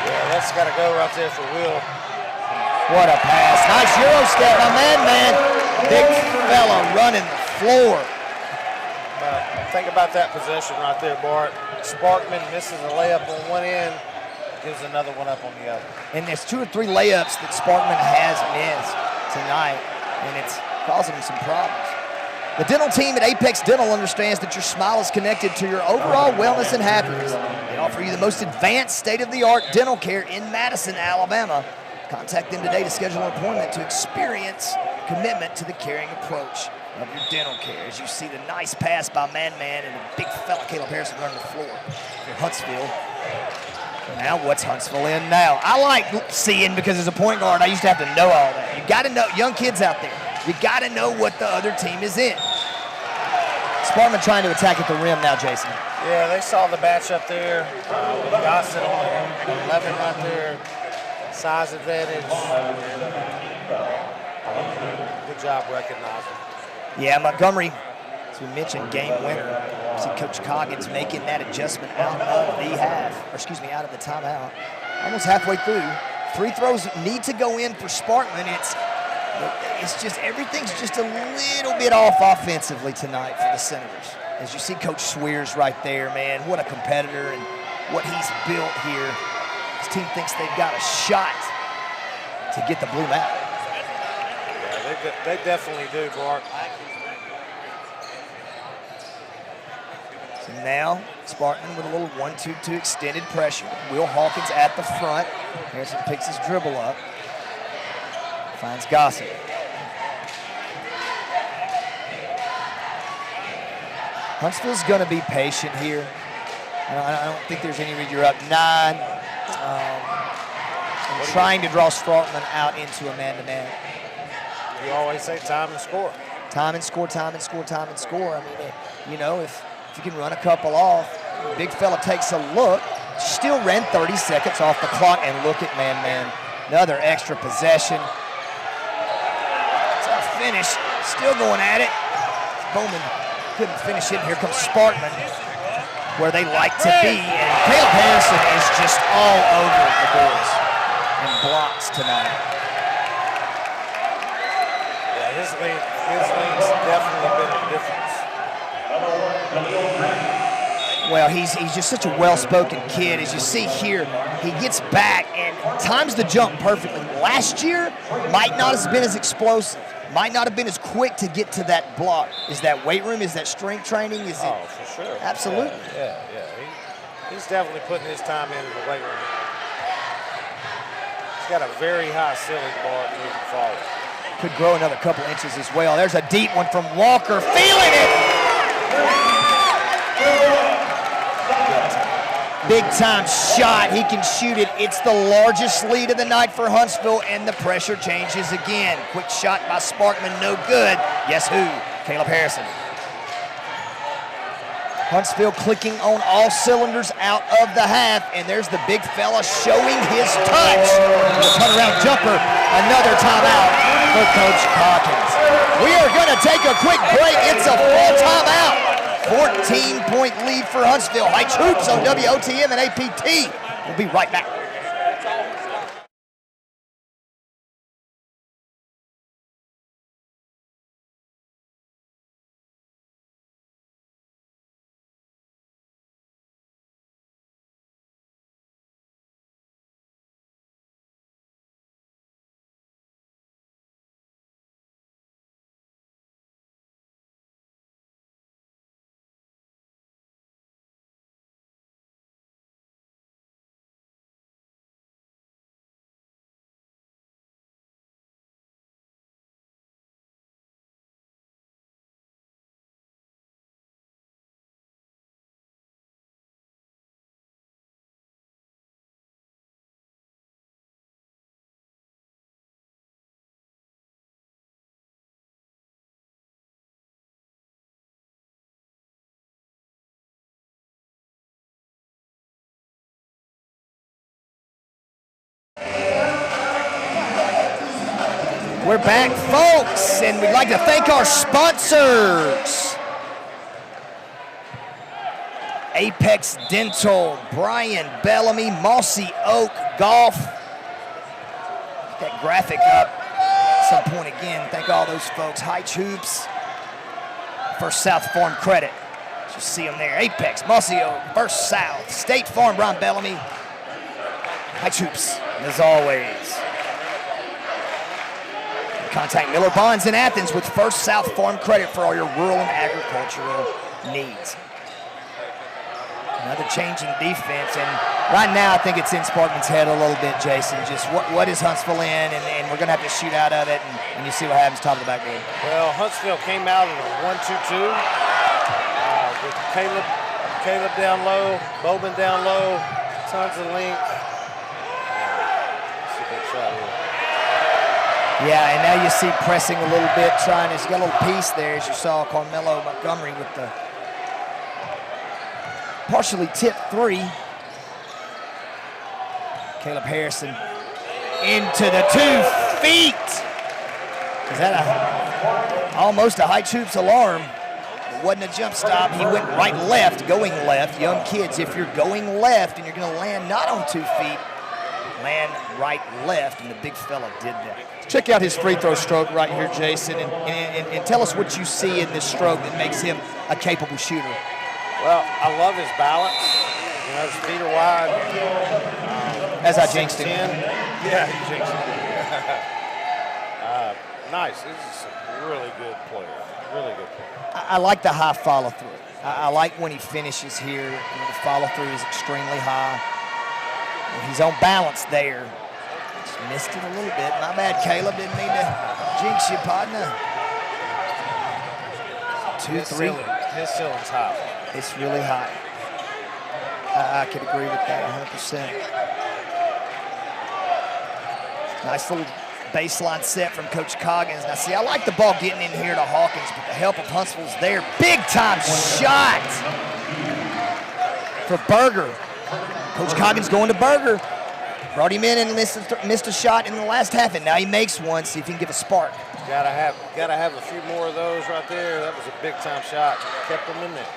Yeah, that's got to go right there for Will. What a pass. Nice Euro step by man-man. Big fella running the floor. Think about that possession right there, Bart. Sparkman misses a layup on one end, gives another one up on the other. And there's 2 or 3 layups that Sparkman has missed tonight, and it's causing him some problems. The dental team at Apex Dental understands that your smile is connected to your overall wellness and happiness. They offer you the most advanced, state-of-the-art dental care in Madison, Alabama. Contact them today to schedule an appointment to experience commitment to the caring approach of your dental care. As you see the nice pass by Man-Man and the big fella Caleb Harrison running the floor for Huntsville. Now what's Huntsville in now? I like seeing, because as a point guard, I used to have to know all that. You got to know, young kids out there, you got to know what the other team is in. Sparkman trying to attack at the rim now, Jason. Yeah, they saw the batch up there with Gossett on 11 right there. Size advantage. Good job recognizing. Yeah, Montgomery, as we mentioned, game winner. See Coach Coggins making that adjustment out of the out of the timeout. Almost halfway through. Free throws need to go in for Sparkman. It's just, everything's just a little bit off offensively tonight for the Senators. As you see Coach Swears right there, man, what a competitor and what he's built here. His team thinks they've got a shot to get the Blue Mountain. Yeah, they definitely do, Bart. So now, Sparkman with a little 1-2-2 extended pressure. Will Hawkins at the front. Harrison picks his dribble up. Finds Gossett. Huntsville's going to be patient here. I don't think there's any reason. You're up 9. And trying to draw Sparkman out into a man-to-man. You always say time and score. Time and score, time and score, time and score. I mean, you know, if you can run a couple off, big fella takes a look, still ran 30 seconds off the clock, and look at man-man. Another extra possession. Tough finish, still going at it. Bowman couldn't finish it. Here comes Sparkman, where they like to be. And Caleb Harrison is just all over the boards and blocks tonight. Yeah, his lead's definitely been a difference. Well, he's just such a well-spoken kid. As you see here, he gets back and times the jump perfectly. Last year, might not have been as explosive, might not have been as quick to get to that block. Is that weight room? Is that strength training? Is it? Oh, for sure. Absolutely. Yeah. He's definitely putting his time into the weight room. He's got a very high ceiling bar moving forward. Could grow another couple inches as well. There's a deep one from Walker, feeling it. Big time shot, he can shoot it. It's the largest lead of the night for Huntsville, and the pressure changes again. Quick shot by Sparkman, no good. Guess who? Caleb Harrison. Huntsville clicking on all cylinders out of the half, and there's the big fella showing his touch. The turnaround jumper, another timeout for Coach Coggins. We are gonna take a quick break. It's a full timeout. 14-point lead for Huntsville. Hyche Hoops on WOTM and APT. We'll be right back. We're back, folks, and we'd like to thank our sponsors. Apex Dental, Brian Bellamy, Mossy Oak Golf. Get that graphic up at some point again. Thank all those folks. Hyche Hoops, First South Farm Credit. You see them there. Apex, Mossy Oak, First South, State Farm, Brian Bellamy, Hyche Hoops. And as always, contact Miller Bonds in Athens with First South Farm Credit for all your rural and agricultural needs. Another changing defense, and right now I think it's in Sparkman's head a little bit, Jason. Just what is Huntsville in, and we're going to have to shoot out of it, and you see what happens top of the backboard. Well, Huntsville came out in a 1-2-2 with Caleb down low, Bowman down low, tons of length. That's a big shot here. Yeah, and now you see pressing a little bit, trying to, he's got a little piece there, as you saw Carmelo Montgomery with the partially tipped three. Caleb Harrison into the 2 feet. Is that almost a Hyche Hoops alarm? It wasn't a jump stop. He went right left, going left. Young kids, if you're going left and you're going to land not on 2 feet, land right left, and the big fella did that. Check out his free throw stroke right here, Jason, and tell us what you see in this stroke that makes him a capable shooter. Well, I love his balance. You know, his feet are wide. As I jinxed him. Yeah, he jinxed him. Nice. This is a really good player. Really good player. I like the high follow through. I like when he finishes here. The follow through is extremely high. He's on balance there. Just missed it a little bit. My bad, Caleb. Didn't mean to jinx you, partner. 2-3. His ceiling's high. It's really high. I could agree with that 100%. Nice little baseline set from Coach Coggins. Now, see, I like the ball getting in here to Hawkins, but the help of Huntsville's there. Big-time shot for Berger. Coach Coggins going to Berger. Brought him in and missed a shot in the last half, and now he makes one. See if he can give a spark. Gotta have a few more of those right there. That was a big-time shot. Kept them in there.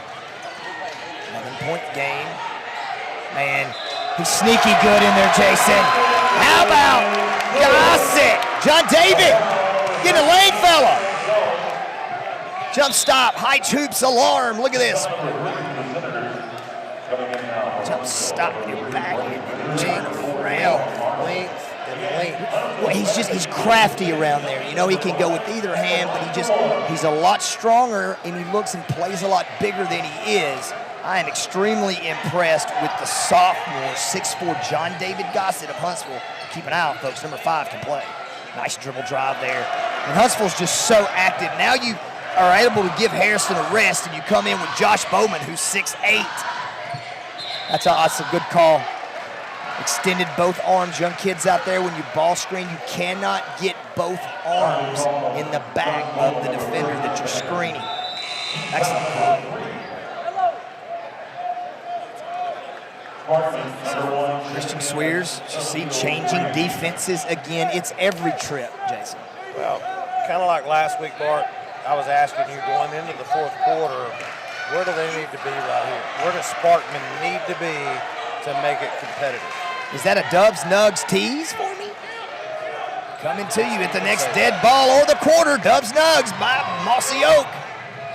11-point game. Man, he's sneaky good in there, Jason. How about Gossett? John David getting a lane fella. Jump stop, Hyche Hoops alarm. Look at this. Jump stop, you're back in jingle around. Length and length. Well, he's crafty around there. You know, he can go with either hand, but he's a lot stronger, and he looks and plays a lot bigger than he is. I am extremely impressed with the sophomore 6'4" John David Gossett of Huntsville. Keep an eye out, folks. Number 5 can play. Nice dribble drive there. And Huntsville's just so active. Now you are able to give Harrison a rest, and you come in with Josh Bowman, who's 6'8". That's a good call. Extended both arms. Young kids out there, when you ball screen, you cannot get both arms in the back of the defender that you're screening. Excellent call. So, Christian Swears, you see, changing defenses again. It's every trip, Jason. Well, kind of like last week, Bart, I was asking you going into the fourth quarter, where do they need to be right here? Where does Sparkman need to be to make it competitive? Is that a Dubs Nugs tease for me? Coming to you at the next dead ball or the quarter. Dubs Nugs by Mossy Oak.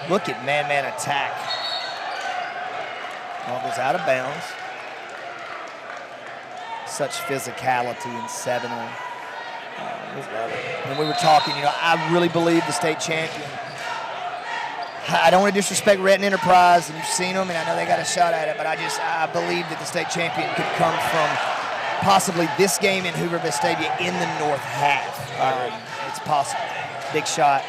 Look at man-man attack. Ball goes out of bounds. Such physicality in 7-0. When we were talking, you know, I really believe the state champion. I don't want to disrespect Retton Enterprise, and you've seen them, and I know they got a shot at it, but I believe that the state champion could come from possibly this game in Hooverville Stadium in the north half. It's possible. Big shot.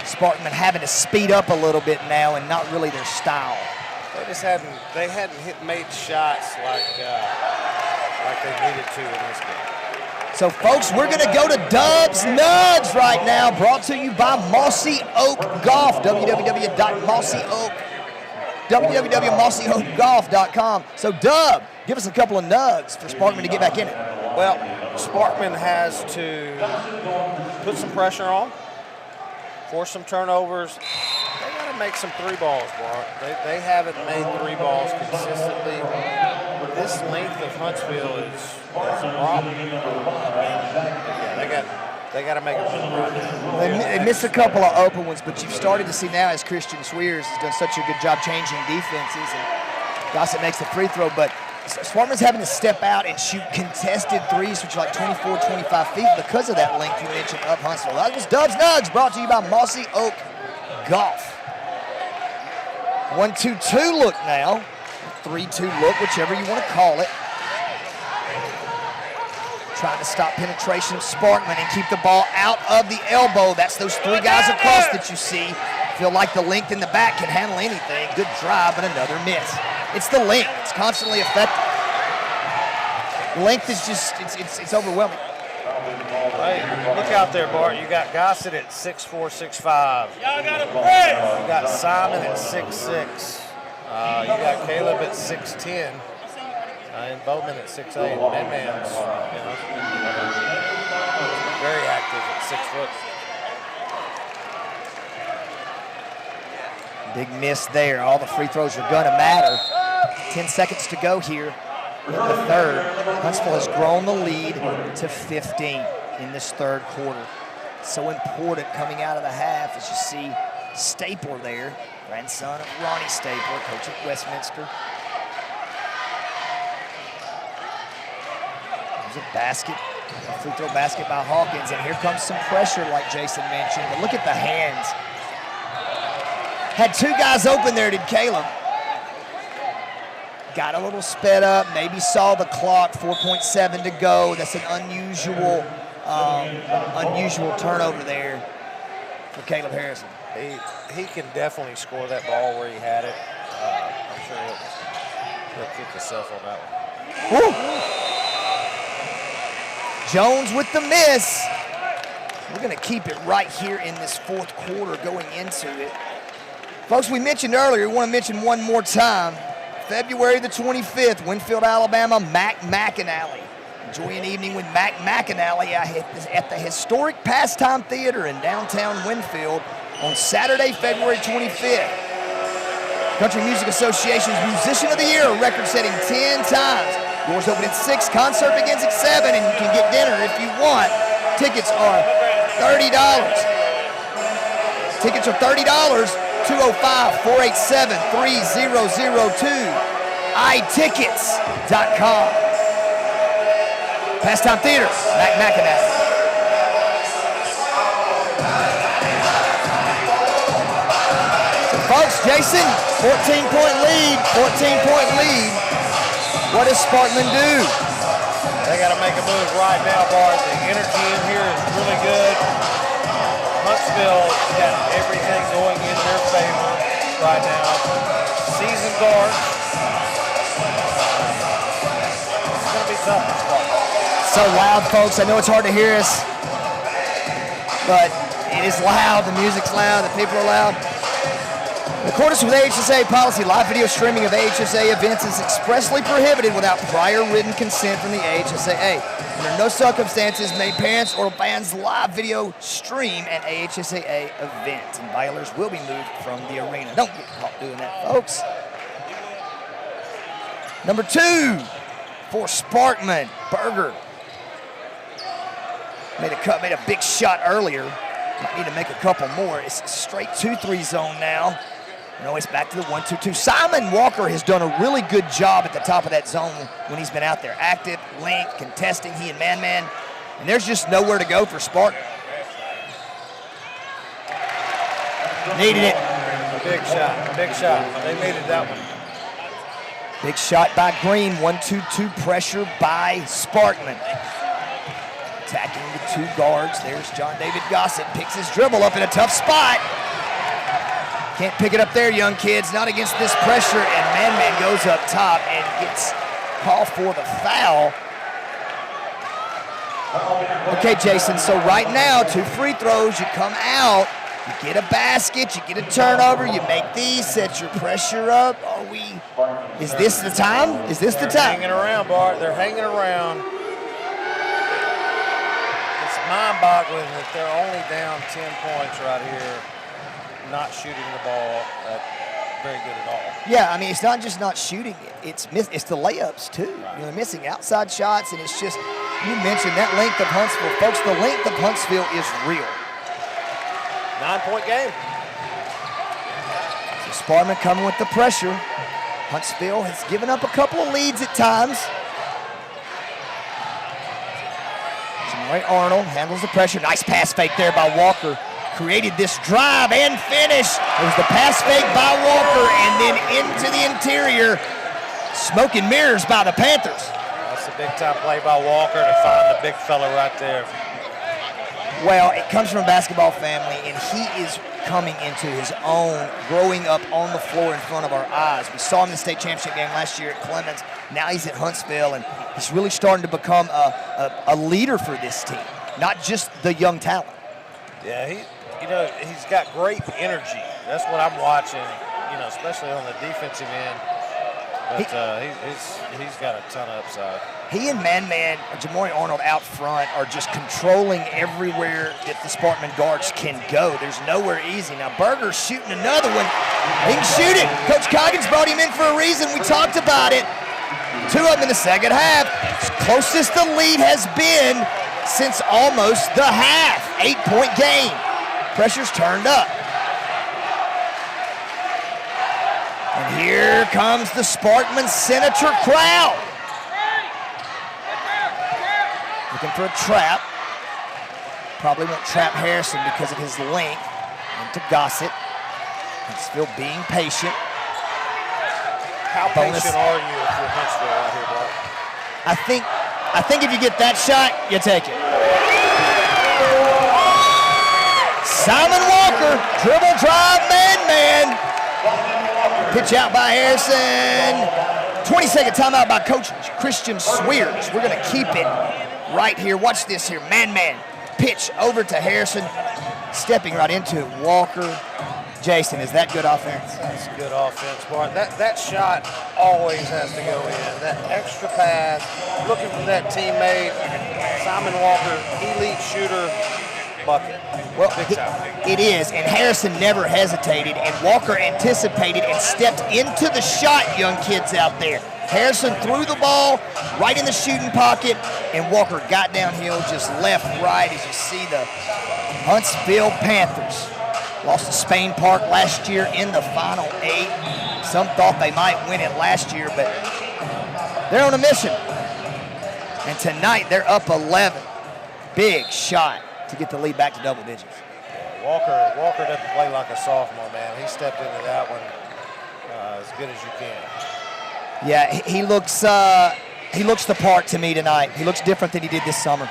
Sparkman having to speed up a little bit now, and not really their style. They hadn't made shots like they needed to in this game. So, folks, we're going to go to Dubs Nugs right now, brought to you by Mossy Oak Golf, www.mossyoakgolf.com. So, Dub, give us a couple of nugs for Sparkman to get back in it. Well, Sparkman has to put some pressure on, force some turnovers. They got to make some 3 balls, Bart. They haven't made 3 balls consistently. This length of Huntsville is a problem. They got to make a run. They missed a couple of open ones, but you've started to see now as Christian Swears has done such a good job changing defenses, and Gossett makes the free throw, but Sparkman's having to step out and shoot contested threes, which are like 24, 25 feet because of that length you mentioned up Huntsville. That was Dubs Nugs, brought to you by Mossy Oak Golf. 1-2-2 look now. 3-2 look, whichever you want to call it. Trying to stop penetration of Sparkman and keep the ball out of the elbow. That's those 3 guys across that you see. Feel like the length in the back can handle anything. Good drive, but another miss. It's the length. It's constantly effective. The length is just, it's overwhelming. Hey, look out there, Bart. You got Gossett at 6'4", 6'5". Y'all got to press. You got Simon at 6'6". You got Caleb at 6'10". And Bowman at 6'8". Man's, very active at 6 foot. Big miss there. All the free throws are going to matter. 10 seconds to go here in the third. Huntsville has grown the lead to 15 in this third quarter. So important coming out of the half as you see Stapler there, grandson of Ronnie Stapler, coach at Westminster. There's a basket, a free throw basket by Hawkins, and here comes some pressure like Jason mentioned, but look at the hands. Had 2 guys open there, did Caleb. Got a little sped up, maybe saw the clock, 4.7 to go. That's an unusual turnover there for Caleb Harrison. He can definitely score that ball where he had it. I'm sure he'll kick himself on that one. Woo. Jones with the miss. We're going to keep it right here in this fourth quarter going into it. Folks, we mentioned earlier, we want to mention one more time, February the 25th, Winfield, Alabama, Mac McAnally. Enjoy an evening with Mac McAnally at the historic Pastime Theater in downtown Winfield on Saturday, February 25th. Country Music Association's Musician of the Year, record-setting 10 times. Doors open at 6, concert begins at 7, and you can get dinner if you want. Tickets are $30. Tickets are $30. 205-487-3002. iTickets.com. Pastime Theater, Mac McAnally. So folks, Jason, 14-point lead. What does Sparkman do? They got to make a move right now, Bart. The energy in here is really good. Huntsville's got everything going in their favor right now. Season guards. It's going to be tough to start. So loud, folks. I know it's hard to hear us, but it is loud. The music's loud. The people are loud. In accordance with AHSA policy, live video streaming of AHSA events is expressly prohibited without prior written consent from the AHSAA. Under no circumstances may parents or fans live video stream an AHSAA event, and violars will be moved from the arena. Don't get caught doing that, folks. Number 2 for Sparkman, Berger. Made a big shot earlier. Might need to make a couple more. It's a straight 2-3 zone now. No, it's back to the 1-2-2. Simon Walker has done a really good job at the top of that zone when he's been out there. Active, link, contesting, he and man-man. And there's just nowhere to go for Spark. Needed it. Big shot. They needed that one. Big shot by Green. 1-2-2 pressure by Sparkman. Attacking the 2 guards. There's John David Gossett. Picks his dribble up in a tough spot. Can't pick it up there, young kids. Not against this pressure. And Man goes up top and gets called for the foul. Okay, Jason, so right now, 2 free throws. You come out. You get a basket. You get a turnover. You make these. Set your pressure up. Is this the time? Is this the time? Hanging around, Bart. They're hanging around. mind-boggling that they're only down 10 points right here, not shooting the ball very good at all. Yeah, I mean, it's not just not shooting it. It's the layups, too. Right. You know, missing outside shots, and it's just, you mentioned that length of Huntsville. Folks, the length of Huntsville is real. 9-point game. So Sparkman coming with the pressure. Huntsville has given up a couple of leads at times. Jamari Arnold handles the pressure. Nice pass fake there by Walker. Created this drive and finish. It was the pass fake by Walker and then into the interior. Smoke and mirrors by the Panthers. That's a big-time play by Walker to find the big fella right there. Well, it comes from a basketball family, and he is coming into his own, growing up on the floor in front of our eyes. We saw him in the state championship game last year at Clemens. Now he's at Huntsville, and he's really starting to become a leader for this team, not just the young talent. Yeah, he's got great energy. That's what I'm watching, especially on the defensive end. But he's got a ton of upside. He and Man, Jamari Arnold out front are just controlling everywhere that the Sparkman guards can go. There's nowhere easy. Now Berger's shooting another one. He can shoot it. Coach Coggins brought him in for a reason. We talked about it. 2 of them in the second half. It's closest the lead has been since almost the half. 8-point game. Pressure's turned up. And here comes the Sparkman Senator crowd. Looking for a trap. Probably won't trap Harrison because of his length. Into Gossett. And still being patient. How patient are you if you're Huntsville out here, bro? I think if you get that shot, you take it. Simon Walker, dribble drive, man. Pitch out by Harrison. 20-second timeout by Coach Christian Swears. We're going to keep it right here. Watch this here. Man. Pitch over to Harrison. Stepping right into it. Walker. Jason, is that good offense? That's good offense, Bart. That shot always has to go in. That extra pass, looking for that teammate. Simon Walker, elite shooter, bucket. Well, big time. It is, and Harrison never hesitated, and Walker anticipated and stepped into the shot, young kids out there. Harrison threw the ball right in the shooting pocket, and Walker got downhill, just left, right, as you see the Huntsville Panthers. Lost to Spain Park last year in the Final 8. Some thought they might win it last year, but they're on a mission. And tonight they're up 11. Big shot to get the lead back to double digits. Walker doesn't play like a sophomore, man. He stepped into that one as good as you can. Yeah, he looks the part to me tonight. He looks different than he did this summer.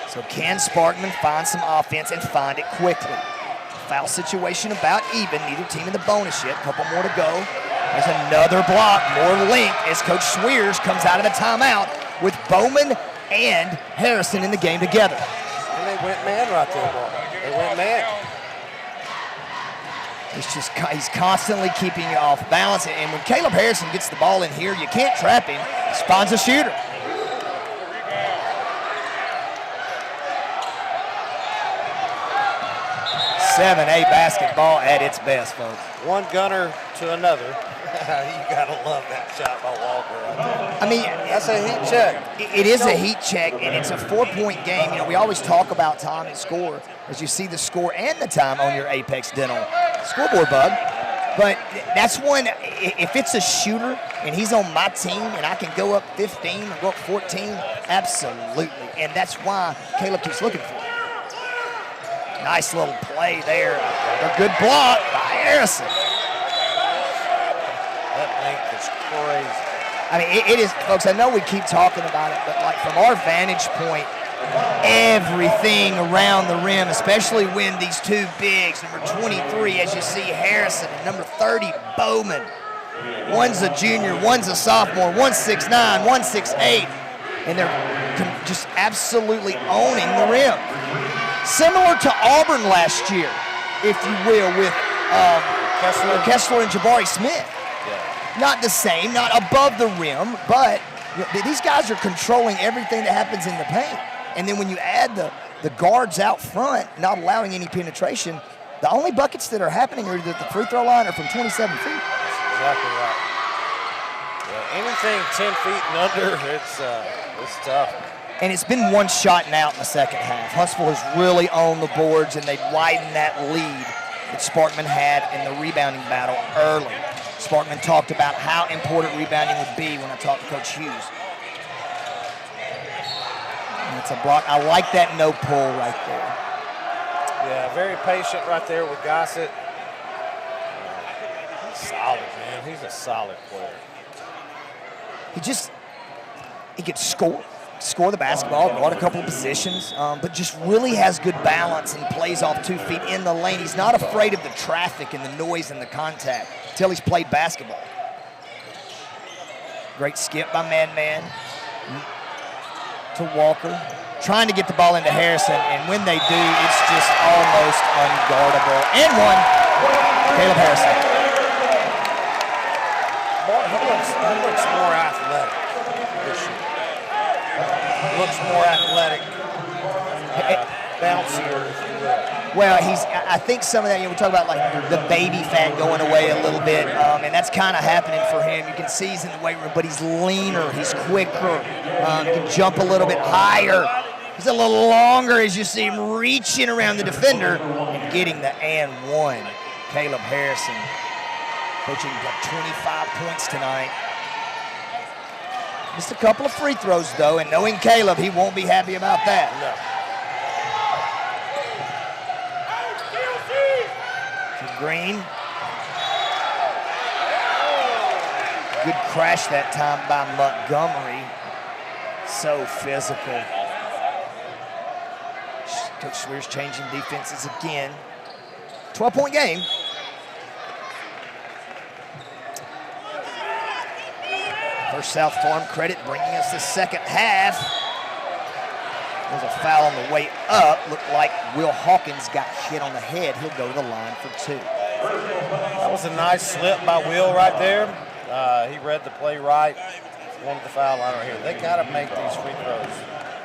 So can Sparkman find some offense and find it quickly? Foul situation about even. Neither team in the bonus yet. Couple more to go. There's another block, more length as Coach Swears comes out of the timeout with Bowman and Harrison in the game together. And they went man right there, ball. They went man. He's constantly keeping you off balance. And when Caleb Harrison gets the ball in here, you can't trap him. Spawn's a shooter. 7A basketball at its best, folks. One gunner to another. You gotta love that shot by Walker right there. I mean, that's a heat check. It is a heat check, and it's a 4-point game. We always talk about time and score as you see the score and the time on your Apex Dental scoreboard, bud. But that's when, if it's a shooter and he's on my team and I can go up 15 or go up 14, absolutely. And that's why Caleb keeps looking for it. Nice little play there. A good block by Harrison. That length is crazy. I mean, it is, folks, I know we keep talking about it, but like from our vantage point, everything around the rim, especially when these two bigs, number 23, as you see Harrison, and number 30, Bowman. One's a junior, one's a sophomore, one's 6'9", one's 6'8", and they're just absolutely owning the rim. Similar to Auburn last year, if you will, with Kessler and Jabari Smith. Yeah. Not the same, not above the rim, but These guys are controlling everything that happens in the paint. And then when you add the guards out front, not allowing any penetration, the only buckets that are happening are that the free throw line are from 27 feet. That's exactly right. Yeah, anything 10 feet and under, it's tough. And it's been one shot and out in the second half. Huntsville has really owned the boards, and they've widened that lead that Sparkman had in the rebounding battle early. Sparkman talked about how important rebounding would be when I talked to Coach Hughes. And it's a block. I like that no pull right there. Yeah, very patient right there with Gossett. He's solid, man. He's a solid player. He could score the basketball, guard a couple of positions, but just really has good balance and plays off 2 feet in the lane. He's not afraid of the traffic and the noise and the contact until he's played basketball. Great skip by Man to Walker. Trying to get the ball into Harrison, and when they do, it's just almost unguardable. And one, Caleb Harrison. He looks more athletic this year. Looks more athletic, bouncier, if you will. Well, I think some of that, we talk about like the baby fat going away a little bit, and that's kind of happening for him. You can see he's in the weight room, but he's leaner, he's quicker, he can jump a little bit higher. He's a little longer as you see him reaching around the defender and getting the and one. Caleb Harrison coaching like 25 points tonight. Missed a couple of free throws, though, and knowing Caleb, he won't be happy about that. No. To Green. Good crash that time by Montgomery. So physical. Coach Swear's changing defenses again. 12-point game. First South Farm credit bringing us the second half. There's a foul on the way up. Looked like Will Hawkins got hit on the head. He'll go to the line for 2. That was a nice slip by Will right there. He read the play right. Wanted the foul line right here. They got to make these free throws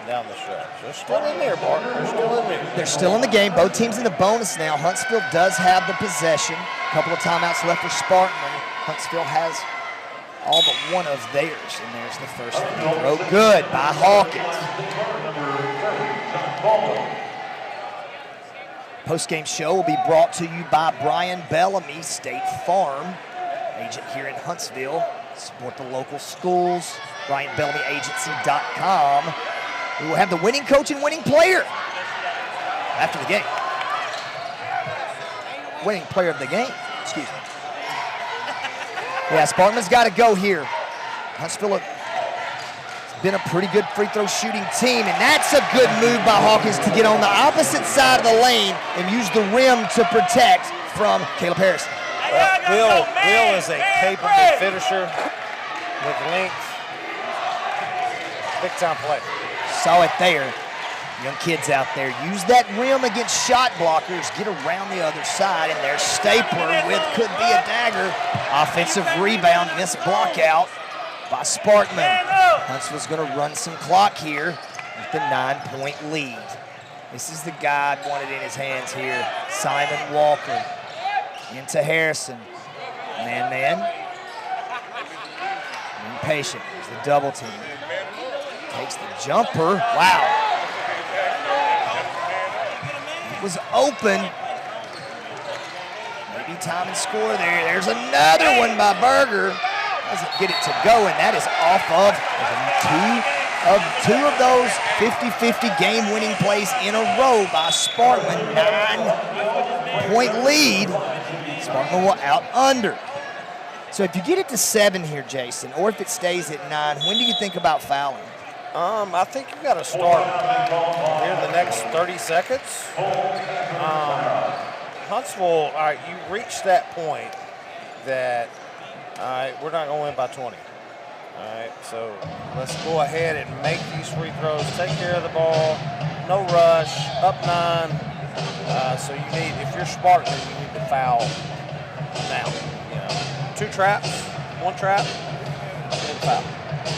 down the stretch. They're still in there, Barker. They're still in there. They're still in the game. Both teams in the bonus now. Huntsville does have the possession. A couple of timeouts left for Sparkman. Huntsville has all but one of theirs, and there's the first free throw. Good by Hawkins. Post-game show will be brought to you by Brian Bellamy, State Farm, agent here in Huntsville. Support the local schools, BrianBellamyAgency.com. We will have the winning coach and winning player after the game. Winning player of the game, excuse me. Yeah, Sparkman's got to go here. Huntsville has been a pretty good free throw shooting team, and that's a good move by Hawkins to get on the opposite side of the lane and use the rim to protect from Caleb Harrison. Will is a capable finisher with length. Big time play. Saw it there. Young kids out there, use that rim against shot blockers, get around the other side, and there's Stapler with could be a dagger. Offensive rebound, missed block out by Sparkman. Huntsville's gonna run some clock here with the 9-point lead. This is the guy I wanted in his hands here, Simon Walker. Into Harrison, man. Impatient, there's the double team. Takes the jumper, wow. Was open. Maybe time and score there. There's another one by Berger. Doesn't get it to go, and that is off of two of those 50-50 game-winning plays in a row by Sparkman. 9-point lead. Sparkman will out under. So if you get it to 7 here, Jason, or if it stays at 9, when do you think about fouling? I think you got to start here in the next 30 seconds. Huntsville, all right, you reached that point that, all right, we're not going to win by 20. All right, so let's go ahead and make these free throws, take care of the ball, no rush, up 9. So you need, if you're Sparkman, you need to foul now. 2 traps, 1 trap, and foul.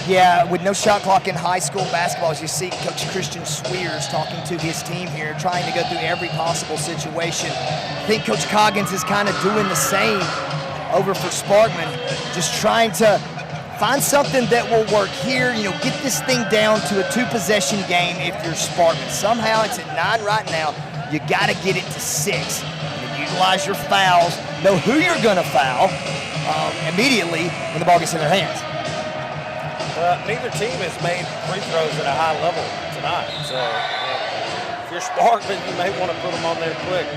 Yeah, with no shot clock in high school basketball, as you see Coach Christian Swears talking to his team here, trying to go through every possible situation. I think Coach Coggins is kind of doing the same over for Sparkman, just trying to find something that will work here, get this thing down to a 2-possession game if you're Sparkman. Somehow it's at 9 right now. You got to get it to 6. And utilize your fouls, know who you're going to foul immediately when the ball gets in their hands. Neither team has made free throws at a high level tonight. So if you're Sparkman, you may want to put them on there quick.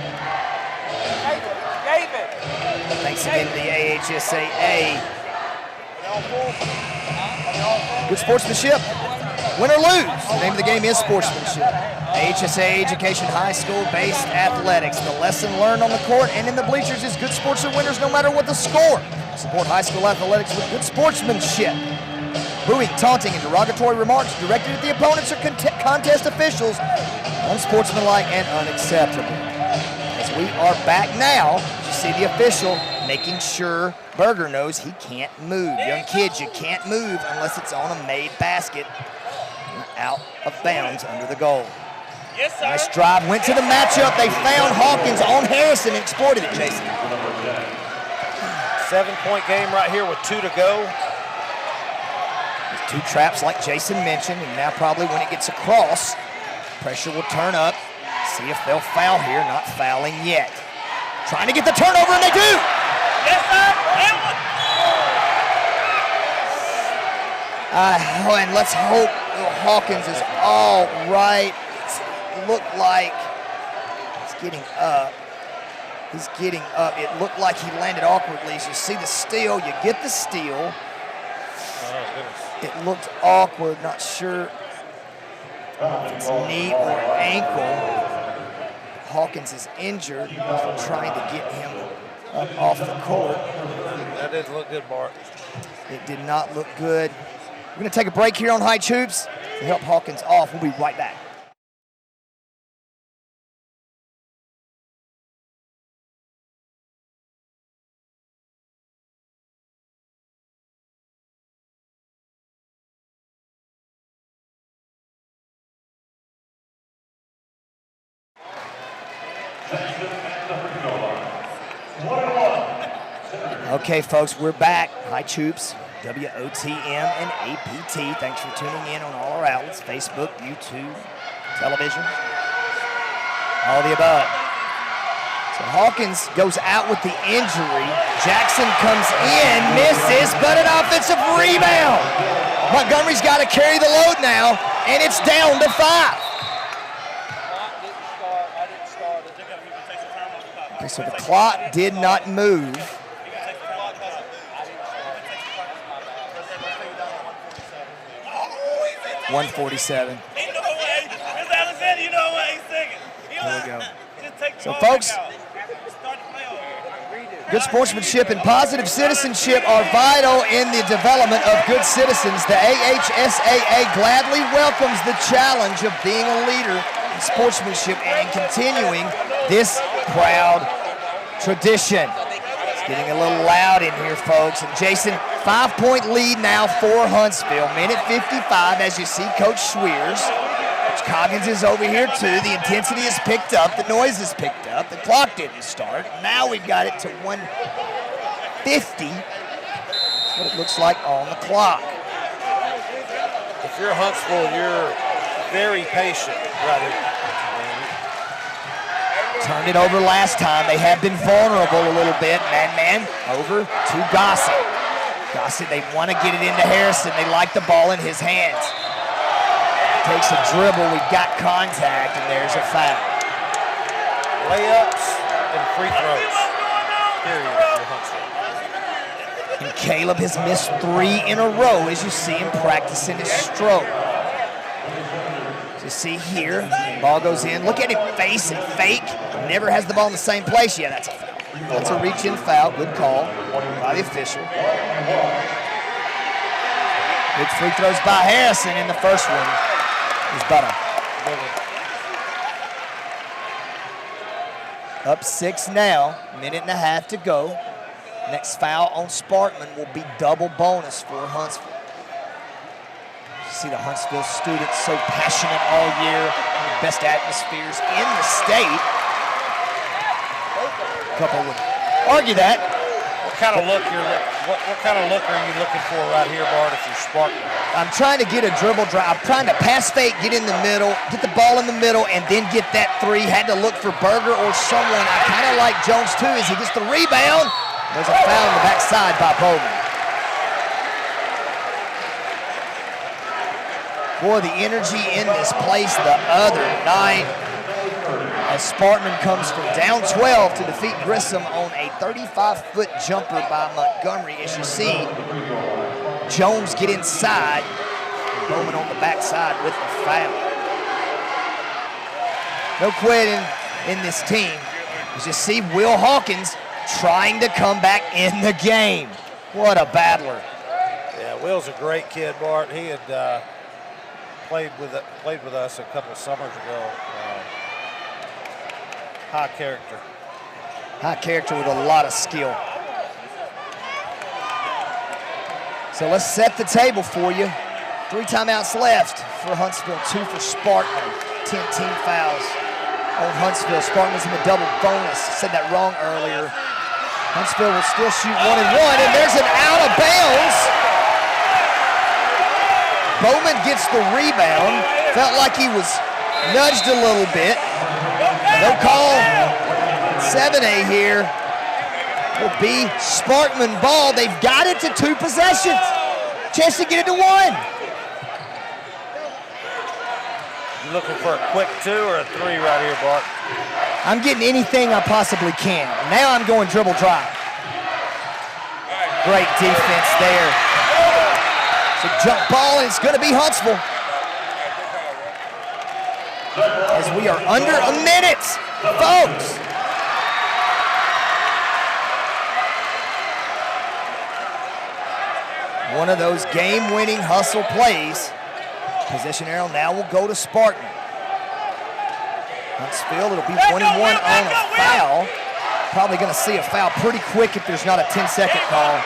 Thanks again to the AHSAA. Good sportsmanship. Win or lose. The name of the game is sportsmanship. AHSA Education High School-based athletics. The lesson learned on the court and in the bleachers is good sports are winners no matter what the score. Support high school athletics with good sportsmanship. Booing, taunting, and derogatory remarks directed at the opponents or contest officials unsportsmanlike and unacceptable. As we are back now, you see the official making sure Berger knows he can't move. Young kids, you can't move unless it's on a made basket out of bounds under the goal. Yes, sir. Nice drive, went to the matchup. They found Hawkins on Harrison and exploited it, Jason. 7-point game right here with 2 to go. There's 2 traps like Jason mentioned, and now probably when it gets across, pressure will turn up. See if they'll foul here, not fouling yet. Trying to get the turnover, and they do! Yes, sir. And let's hope Hawkins is all right. It looked like he's getting up. He's getting up. It looked like he landed awkwardly. As you see the steal, you get the steal. Oh, goodness. It looked awkward, not sure if it's knee or ankle. Hawkins is injured. We're trying to get him up off the court. That didn't look good, Bart. It did not look good. We're going to take a break here on Hyche Hoops to help Hawkins off. We'll be right back. Okay, folks, we're back. Hyche Hoops, WOTM and APT. Thanks for tuning in on all our outlets, Facebook, YouTube, television, all the above. So Hawkins goes out with the injury. Jackson comes in, misses, but an offensive rebound. Montgomery's got to carry the load now, and it's down to 5. Okay, so the clock did not move. 147. There we go. So, folks, good sportsmanship and positive citizenship are vital in the development of good citizens. The AHSAA gladly welcomes the challenge of being a leader in sportsmanship and continuing this proud tradition. It's getting a little loud in here, folks. And Jason, 5-point lead now for Huntsville. Minute 55 as you see Coach Swears. Coach Coggins is over here too. The intensity is picked up. The noise is picked up. The clock didn't start. Now we've got it to 150. That's what it looks like on the clock. If you're Huntsville, you're very patient right here. Turned it over last time. They have been vulnerable a little bit. Man over to Gossett. Gossett, they want to get it into Harrison. They like the ball in his hands. Takes a dribble. We've got contact, and there's a foul. Layups and free throws. Period for Huntsville. And Caleb has missed 3 in a row as you see him practicing his stroke. You see here, ball goes in. Look at him face and fake. Never has the ball in the same place. Yeah, that's a foul. That's a reach-in foul. Good call by the official. Good free throws by Harrison in the first one. Is better. Up 6 now. Minute and a half to go. Next foul on Sparkman will be double bonus for Huntsville. See the Huntsville students so passionate all year. One of the best atmospheres in the state. A couple would argue that. What kind of look are you looking for right here, Bart, if you're Sparkman? I'm trying to get a dribble drive. I'm trying to pass fake, get in the middle, get the ball in the middle, and then get that three. Had to look for Berger or someone. I kind of like Jones too as he gets the rebound. There's a foul on the backside by Bowman. Boy, the energy in this place the other night as Sparkman comes from down 12 to defeat Grissom on a 35-foot jumper by Montgomery. As you see, Jones get inside, Bowman on the backside with the foul. No quitting in this team. As you see Will Hawkins trying to come back in the game. What a battler. Yeah, Will's a great kid, Bart. He had played with us a couple of summers ago. High character. High character with a lot of skill. So let's set the table for you. 3 timeouts left for Huntsville, 2 for Sparkman. 10 team fouls on Huntsville. Sparkman's in the double bonus. Said that wrong earlier. Huntsville will still shoot 1 and 1, and there's an out of bounds. Bowman gets the rebound. Felt like he was nudged a little bit. No call. 7A here will be Sparkman ball. They've got it to 2 possessions. Chance to get it to 1. You looking for a quick 2 or a 3 right here, Bart? I'm getting anything I possibly can. Now I'm going dribble drive. Great defense there. So jump ball, and it's going to be Huntsville. As we are under a minute, folks. One of those game-winning hustle plays. Possession arrow now will go to Sparkman. Huntsville, it'll be 1 and 1 on a foul. Probably going to see a foul pretty quick if there's not a 10-second call.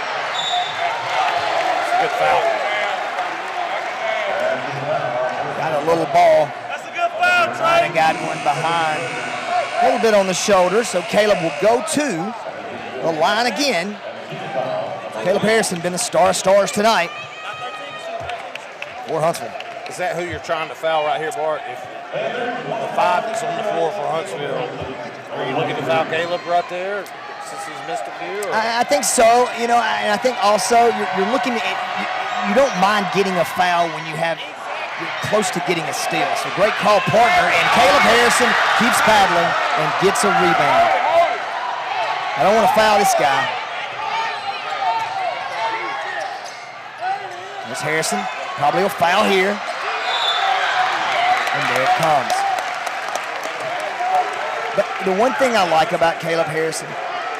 It's a good foul. Got a little ball. That's a good foul, Trey. And got one behind. A little bit on the shoulder, so Caleb will go to the line again. Caleb Harrison been the star of stars tonight for Huntsville. Is that who you're trying to foul right here, Bart? If the 5 that's on the floor for Huntsville, are you looking to foul Caleb right there since he's missed a few? I think so. You know, and I think also you're looking at, you don't mind getting a foul when you're close to getting a steal. So great call, partner, and Caleb Harrison keeps paddling and gets a rebound. I don't want to foul this guy. There's Harrison, probably will foul here. And there it comes. But the one thing I like about Caleb Harrison,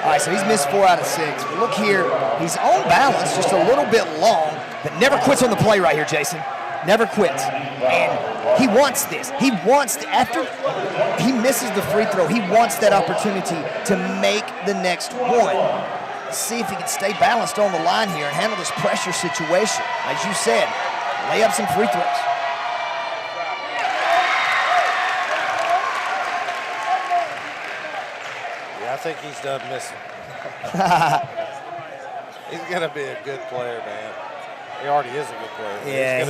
all right, so he's missed 4 out of 6. But look here, he's on balance, just a little bit long, but never quits on the play right here, Jason. Never quits. And he wants this. He wants, after he misses the free throw, he wants that opportunity to make the next one. See if he can stay balanced on the line here and handle this pressure situation. As you said, lay up some free throws. Yeah, I think he's done missing. He's going to be a good player, man. He already is a good player. Yeah,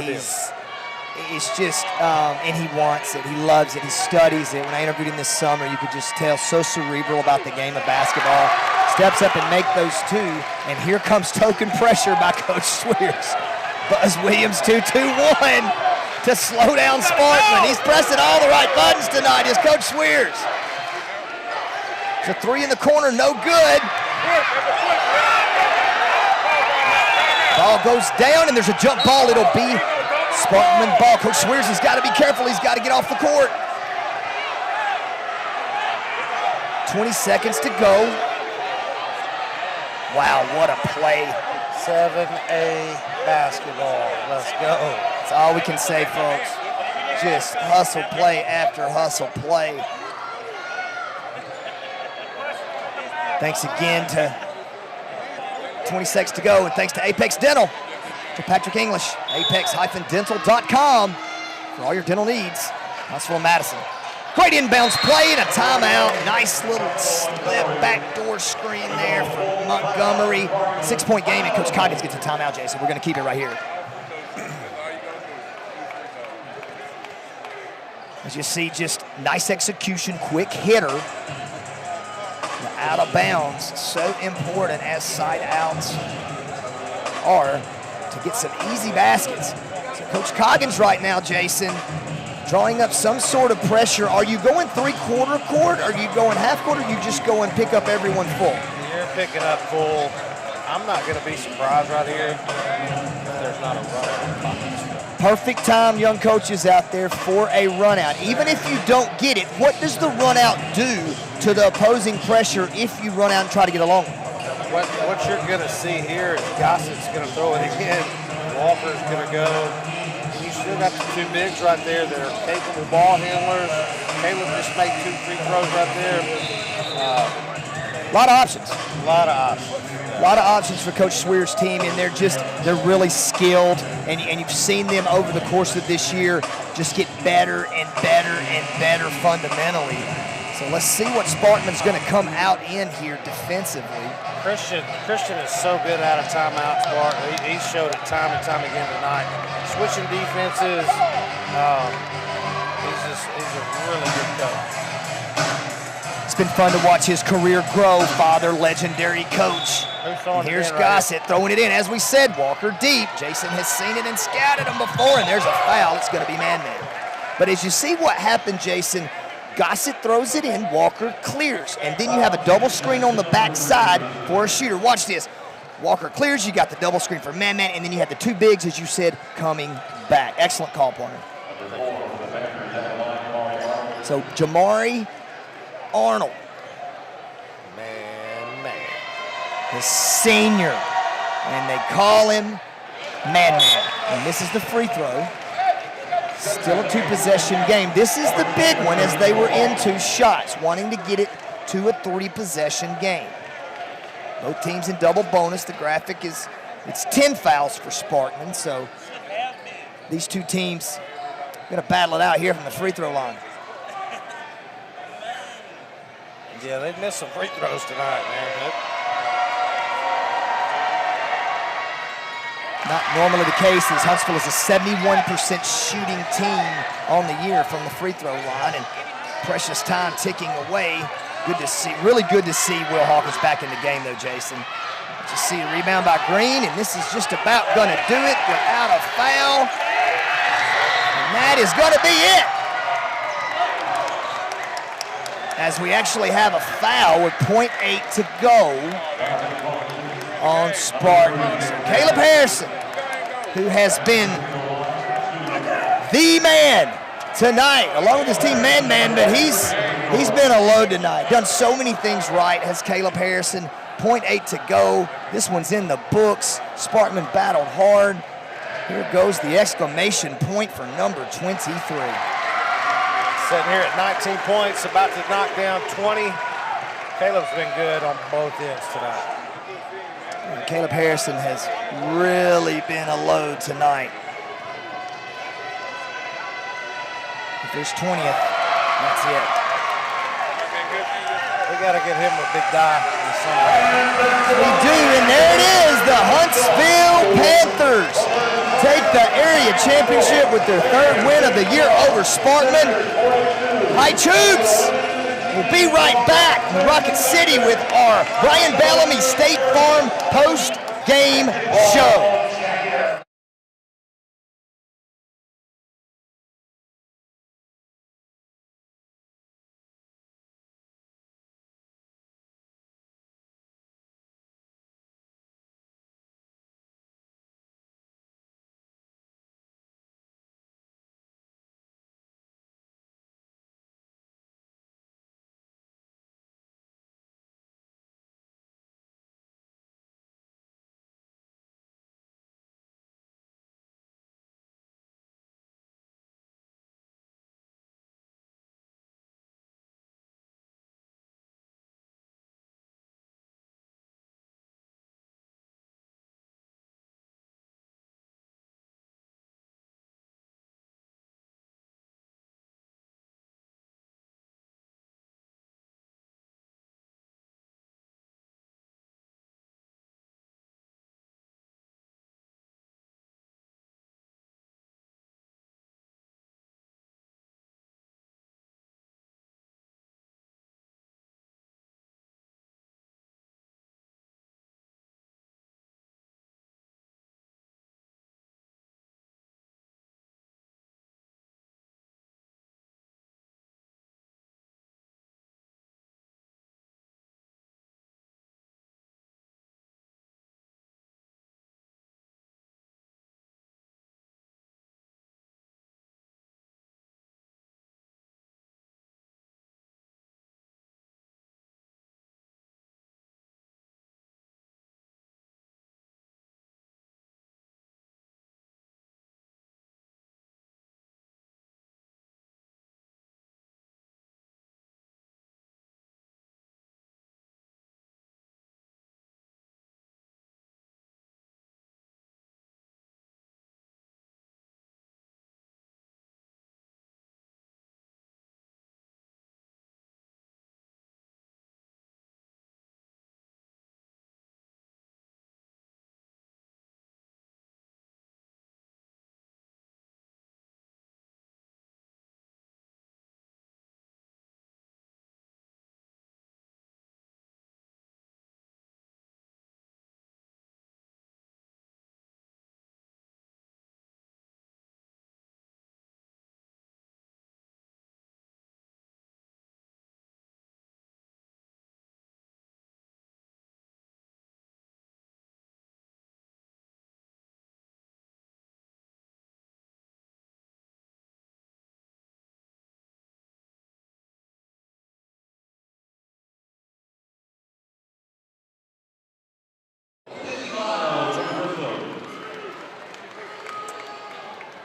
it's just, and he wants it. He loves it. He studies it. When I interviewed him this summer, you could just tell, so cerebral about the game of basketball. Steps up and make those 2, and here comes token pressure by Coach Swears. Buzz Williams 2-2-1 to slow down Sparkman. He's pressing all the right buttons tonight, is Coach Swears. It's a 3 in the corner, no good. Ball goes down, and there's a jump ball. It'll be Sparkman ball. Coach Swears has got to be careful. He's got to get off the court. 20 seconds to go. Wow, what a play. 7A basketball. Let's go. That's all we can say, folks. Just hustle play after hustle play. Thanks again to 20 seconds to go, and thanks to Apex Dental. to Patrick English, apex-dental.com for all your dental needs. Huntsville, Madison. Great inbounds play and a timeout. Nice little slip backdoor screen there for Montgomery. 6-point game, and Coach Coggins gets a timeout, Jason. We're going to keep it right here. As you see, just nice execution, quick hitter. The out of bounds, so important as side outs are to get some easy baskets. So Coach Coggins right now, Jason, drawing up some sort of pressure. Are you going three-quarter court? Are you going half court? Or you just go and pick up everyone full? You're picking up full. I'm not going to be surprised right here if there's not a run. Perfect time, young coaches out there, for a run out. Even if you don't get it, what does the run out do to the opposing pressure if you run out and try to get along? What you're going to see here is Gossett's going to throw it again. Walker's going to go. You still got the two bigs right there that are capable ball handlers. Caleb just made 2 free throws right there. A lot of options. A lot of options. A lot of options for Coach Swear's team, and they're really skilled, and you've seen them over the course of this year just get better and better and better fundamentally. So let's see what Sparkman's going to come out in here defensively. Christian is so good out of timeouts, Bart. He showed it time and time again tonight. Switching defenses, he's a really good coach. It's been fun to watch his career grow, father, legendary coach. And here's Gossett throwing it in. As we said, Walker deep. Jason has seen it and scouted him before, and there's a foul. It's going to be man-man. But as you see what happened, Jason, Gossett throws it in, Walker clears, and then you have a double screen on the backside for a shooter. Watch this. Walker clears, you got the double screen for man-man, and then you had the two bigs, as you said, coming back. Excellent call, partner. So Jamari Arnold, the senior, and they call him man-man. And this is the free throw. Still a 2-possession game. This is the big one, as they were in 2 shots, wanting to get it to a 3-possession game. Both teams in double bonus. The graphic is, it's 10 fouls for Sparkman, so these two teams are going to battle it out here from the free throw line. Yeah, they've missed some free throws tonight, man. Not normally the case, as Huntsville is a 71% shooting team on the year from the free throw line, and precious time ticking away. Good to see, really good to see Will Hawkins back in the game though, Jason. Just see a rebound by Green, and this is just about gonna do it without a foul. And that is gonna be it. As we actually have a foul with 0.8 to go on Spartan. So Caleb Harrison, who has been the man tonight, along with his team, man, but he's been a load tonight. Done so many things right, has Caleb Harrison. 0.8 to go. This one's in the books. Sparkman battled hard. Here goes the exclamation point for number 23. Sitting here at 19 points, about to knock down 20. Caleb's been good on both ends tonight. And Caleb Harrison has really been a load tonight. If there's 20th, that's it. We got to get him a big dive. We do, and there it is. The Huntsville Panthers take the area championship with their 3rd win of the year over Sparkman. Hyche will be right back in Rocket City with our Brian Bellamy State Farm post-game show.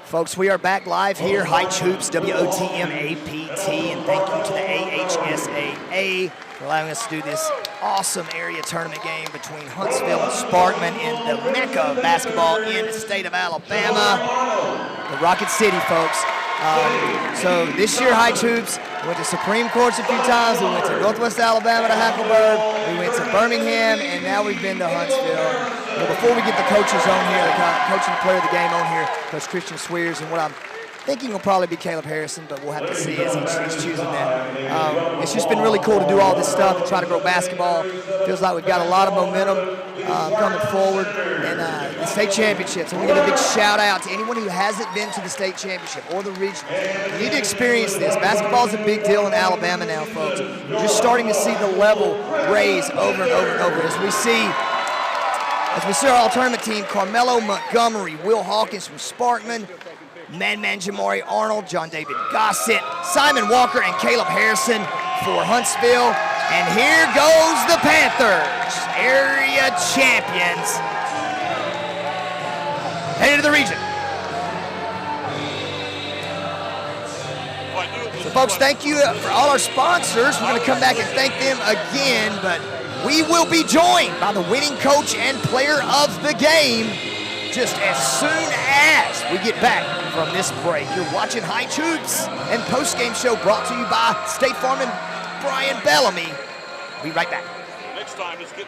Folks, we are back live here, Hyche Hoops, WOTMAPT, and thank you to the AHSAA for allowing us to do this awesome area tournament game between Huntsville and Sparkman in the mecca of basketball in the state of Alabama, the Rocket City, folks. So this year, Hyche Hoops went to Supreme Courts a few times. We went to Northwest Alabama to Hackleburg. We went to Birmingham, and now we've been to Huntsville. But before we get the coaches on here, the coaching player of the game on here, Coach Christian Swears, and what I'm thinking will probably be Caleb Harrison, but we'll have to see as he's choosing that. It's just been really cool to do all this stuff and try to grow basketball. Feels like we've got a lot of momentum coming forward. And the state championships, I want to give a big shout out to anyone who hasn't been to the state championship or the regional. You need to experience this. Basketball is a big deal in Alabama now, folks. We're just starting to see the level raise over and over and over. As we see our all-tournament team, Carmelo Montgomery, Will Hawkins from Sparkman, Madman Jamari Arnold, John David Gossett, Simon Walker, and Caleb Harrison for Huntsville. And here goes the Panthers, area champions, headed to the region. So folks, thank you for all our sponsors. We're going to come back and thank them again, but we will be joined by the winning coach and player of the game just as soon as we get back from this break. You're watching Hyche Hoops and post-game show brought to you by State Farm and Brian Bellamy. We'll be right back. Next time, let's get.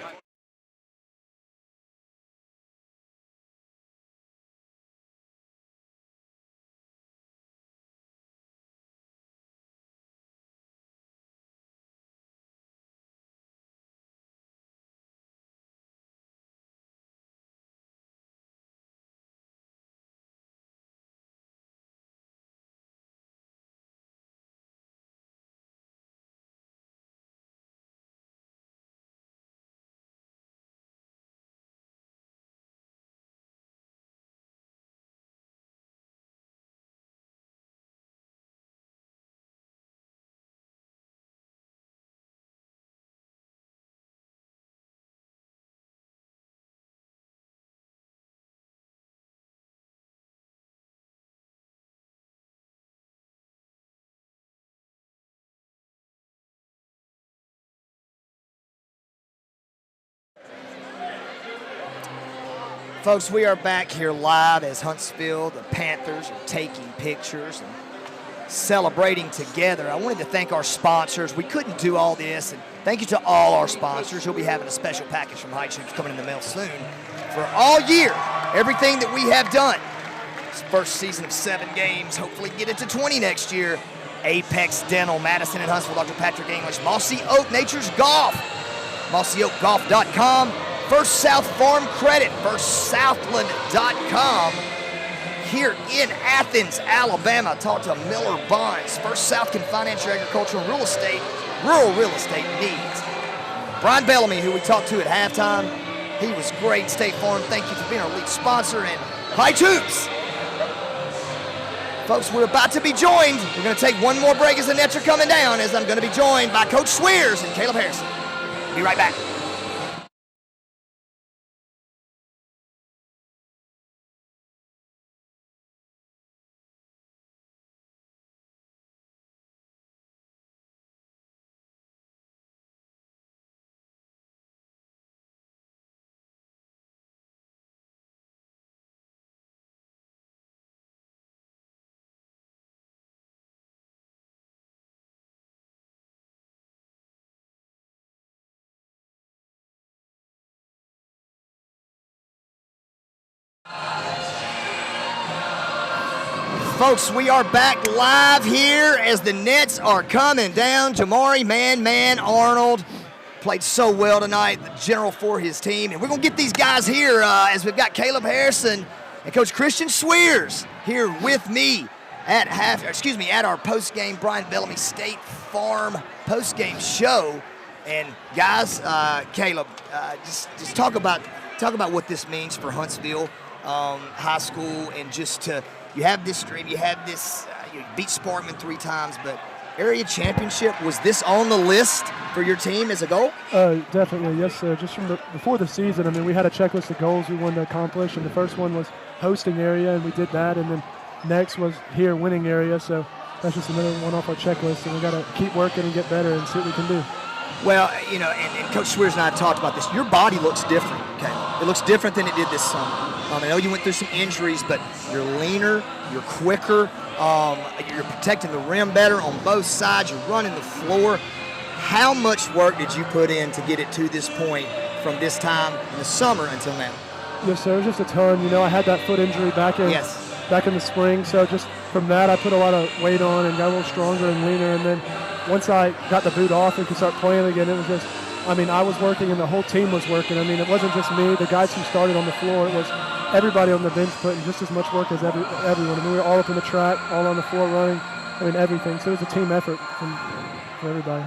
Folks, we are back here live as Huntsville, the Panthers, are taking pictures and celebrating together. I wanted to thank our sponsors. We couldn't do all this, and thank you to all our sponsors. You'll be having a special package from Hyche Hoops coming in the mail soon. For all year, everything that we have done. This first season of 7 games, hopefully get it to 20 next year. Apex Dental, Madison and Huntsville, Dr. Patrick English, Mossy Oak Nature's Golf, mossyoakgolf.com. First South Farm Credit, firstsouthland.com. Here in Athens, Alabama, talk to Miller Bonds. First South can finance your agricultural and rural real estate needs. Brian Bellamy, who we talked to at halftime, he was great. State Farm, thank you for being our lead sponsor. And Hyche Hoops. Folks, we're about to be joined. We're going to take one more break as the nets are coming down, as I'm going to be joined by Coach Swears and Caleb Harrison. Be right back. Folks, we are back live here as the nets are coming down. Jamari Man Arnold played so well tonight, the general for his team. And we're going to get these guys here as we've got Caleb Harrison and Coach Christian Swears here with me at our post-game Brian Bellamy State Farm post-game show. And guys, Caleb, just talk about what this means for Huntsville High School, and just to you have this dream, you beat Sparkman 3 times, but area championship, was this on the list for your team as a goal? Definitely, yes, sir. Just from before the season, I mean, we had a checklist of goals we wanted to accomplish, and the first one was hosting area, and we did that. And then next was here, winning area. So that's just another one off our checklist, and we got to keep working and get better and see what we can do. Well, you know, and Coach Swears and I have talked about this. Your body looks different, okay? It looks different than it did this summer. I know you went through some injuries, but you're leaner, you're quicker, you're protecting the rim better on both sides, you're running the floor. How much work did you put in to get it to this point from this time in the summer until now? Yes, sir. It was just a ton. You know, I had that foot injury back in the spring, so just from that I put a lot of weight on and got a little stronger and leaner, and then once I got the boot off and could start playing again, it was just, I mean, I was working and the whole team was working. I mean, it wasn't just me, the guys who started on the floor, it was everybody on the bench putting just as much work as everyone. I mean, we were all up in the track, all on the floor running, I mean, everything. So it was a team effort from everybody.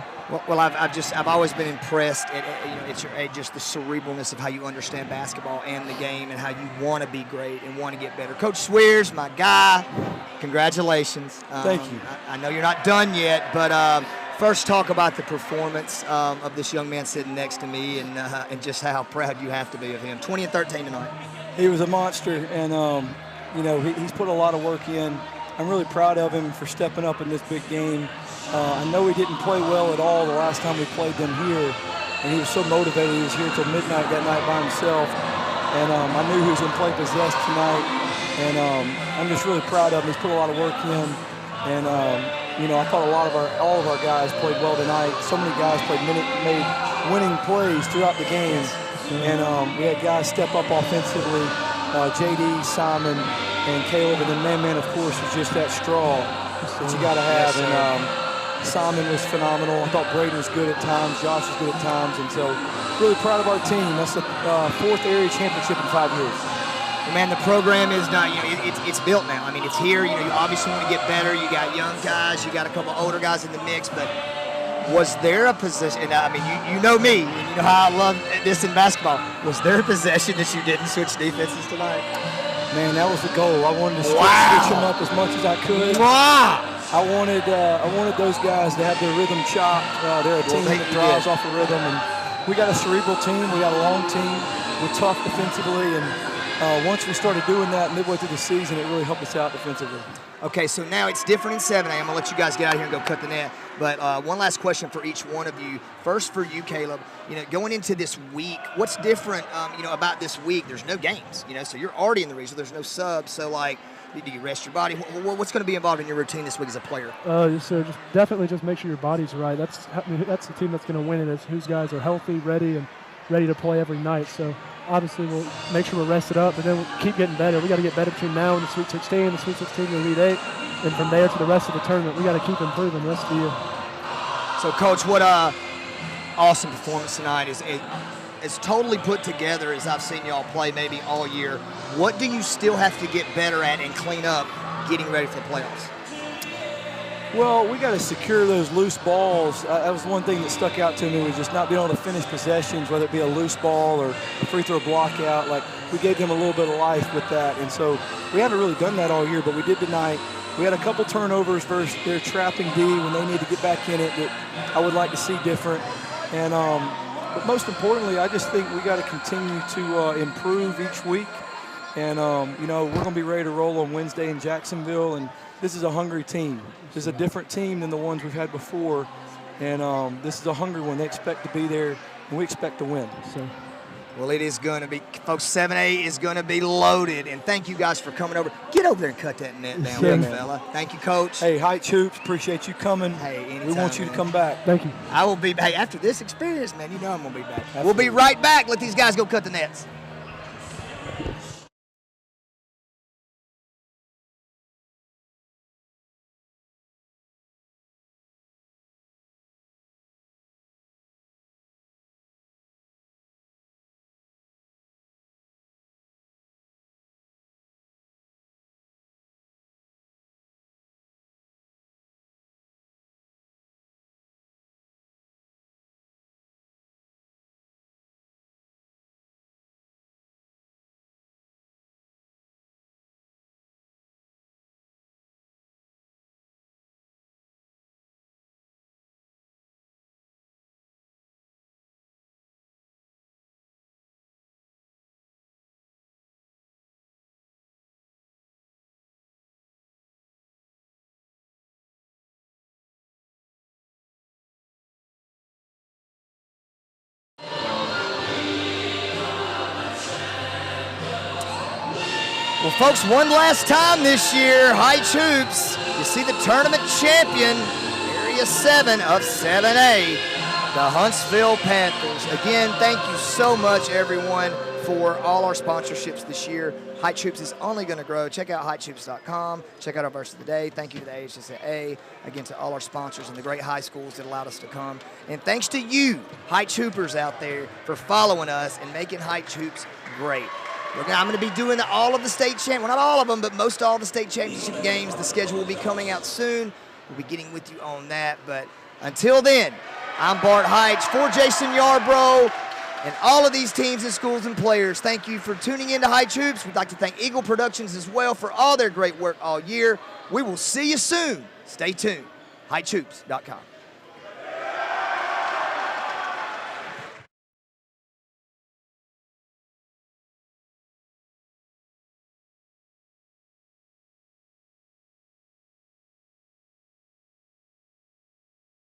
Well, I've always been impressed at just the cerebralness of how you understand basketball and the game and how you want to be great and want to get better. Coach Swears, my guy, congratulations. Thank you. I know you're not done yet, but first talk about the performance of this young man sitting next to me and just how proud you have to be of him. 20 and 13 tonight. He was a monster, and you know, he's put a lot of work in. I'm really proud of him for stepping up in this big game. I know he didn't play well at all the last time we played them here, and he was so motivated. He was here till midnight that night by himself, and I knew he was going to play possessed tonight, and I'm just really proud of him. He's put a lot of work in, and you know, I thought all of our guys played well tonight. So many guys made winning plays throughout the game, and we had guys step up offensively. JD, Simon, and Caleb, and then man, of course, was just that straw that you got to have. And Simon was phenomenal. I thought Braden was good at times. Josh was good at times. And so really proud of our team. That's the fourth area championship in 5 years. Well, man, the program is not, you know, it's built now. I mean, it's here. You know, you obviously want to get better. You got young guys. You got a couple older guys in the mix. But was there a position, and I mean, you know me, and you know how I love this in basketball. Was there a possession that you didn't switch defenses tonight? Man, that was the goal. I wanted to switch them up as much as I could. Wow. I wanted those guys to have their rhythm chopped. They're a team that thrives off of rhythm, and we got a cerebral team. We got a long team. We're tough defensively, and once we started doing that midway through the season, it really helped us out defensively. Okay, so now it's different in 7A. I'm going to let you guys get out here and go cut the net. But one last question for each one of you. First for you, Caleb. You know, going into this week, what's different, you know, about this week? There's no games, you know, so you're already in the region. There's no subs. So, like, do you rest your body? What's going to be involved in your routine this week as a player? So just definitely just make sure your body's right. That's the team that's going to win it, is whose guys are healthy, ready to play every night. So obviously we'll make sure we're rested up, but then we'll keep getting better. We got to get better between now and the Sweet 16, the Sweet 16 to the Elite 8, and from there to the rest of the tournament. We got to keep improving the rest of the year. So, Coach, what a awesome performance tonight. Is totally put together as I've seen y'all play maybe all year. What do you still have to get better at and clean up getting ready for the playoffs? Well, we got to secure those loose balls. That was one thing that stuck out to me, was just not being able to finish possessions, whether it be a loose ball or a free throw block out. Like, we gave them a little bit of life with that. And so we haven't really done that all year, but we did tonight. We had a couple turnovers versus their trapping D when they need to get back in it that I would like to see different. And but most importantly, I just think we got to continue to improve each week. And, you know, we're going to be ready to roll on Wednesday in Jacksonville. And this is a hungry team. This is a different team than the ones we've had before. And this is a hungry one. They expect to be there, and we expect to win. So. Well, it is going to be, folks, 7A is going to be loaded. And thank you guys for coming over. Get over there and cut that net down, big fella. Thank you, Coach. Hey, Hyche Hoops, appreciate you coming. Hey, anytime, we want you to come back. Thank you. I will be back. After this experience, man, you know I'm going to be back. Absolutely. We'll be right back. Let these guys go cut the nets. Well, folks, one last time this year, Hyche Hoops, you see the tournament champion, Area 7 of 7A, the Huntsville Panthers. Again, thank you so much, everyone, for all our sponsorships this year. Hyche Hoops is only going to grow. Check out HycheHoops.com. Check out our verse of the day. Thank you to the HSA, again, to all our sponsors and the great high schools that allowed us to come. And thanks to you, Hyche Hoopers out there, for following us and making Hyche Hoops great. I'm going to be doing all of the state champ, well, not all of them, but most all the state championship games. The schedule will be coming out soon. We'll be getting with you on that. But until then, I'm Bart Hyche for Jason Yarbrough and all of these teams and schools and players. Thank you for tuning in to Hyche Hoops. We'd like to thank Eagle Productions as well for all their great work all year. We will see you soon. Stay tuned. HycheHoops.com.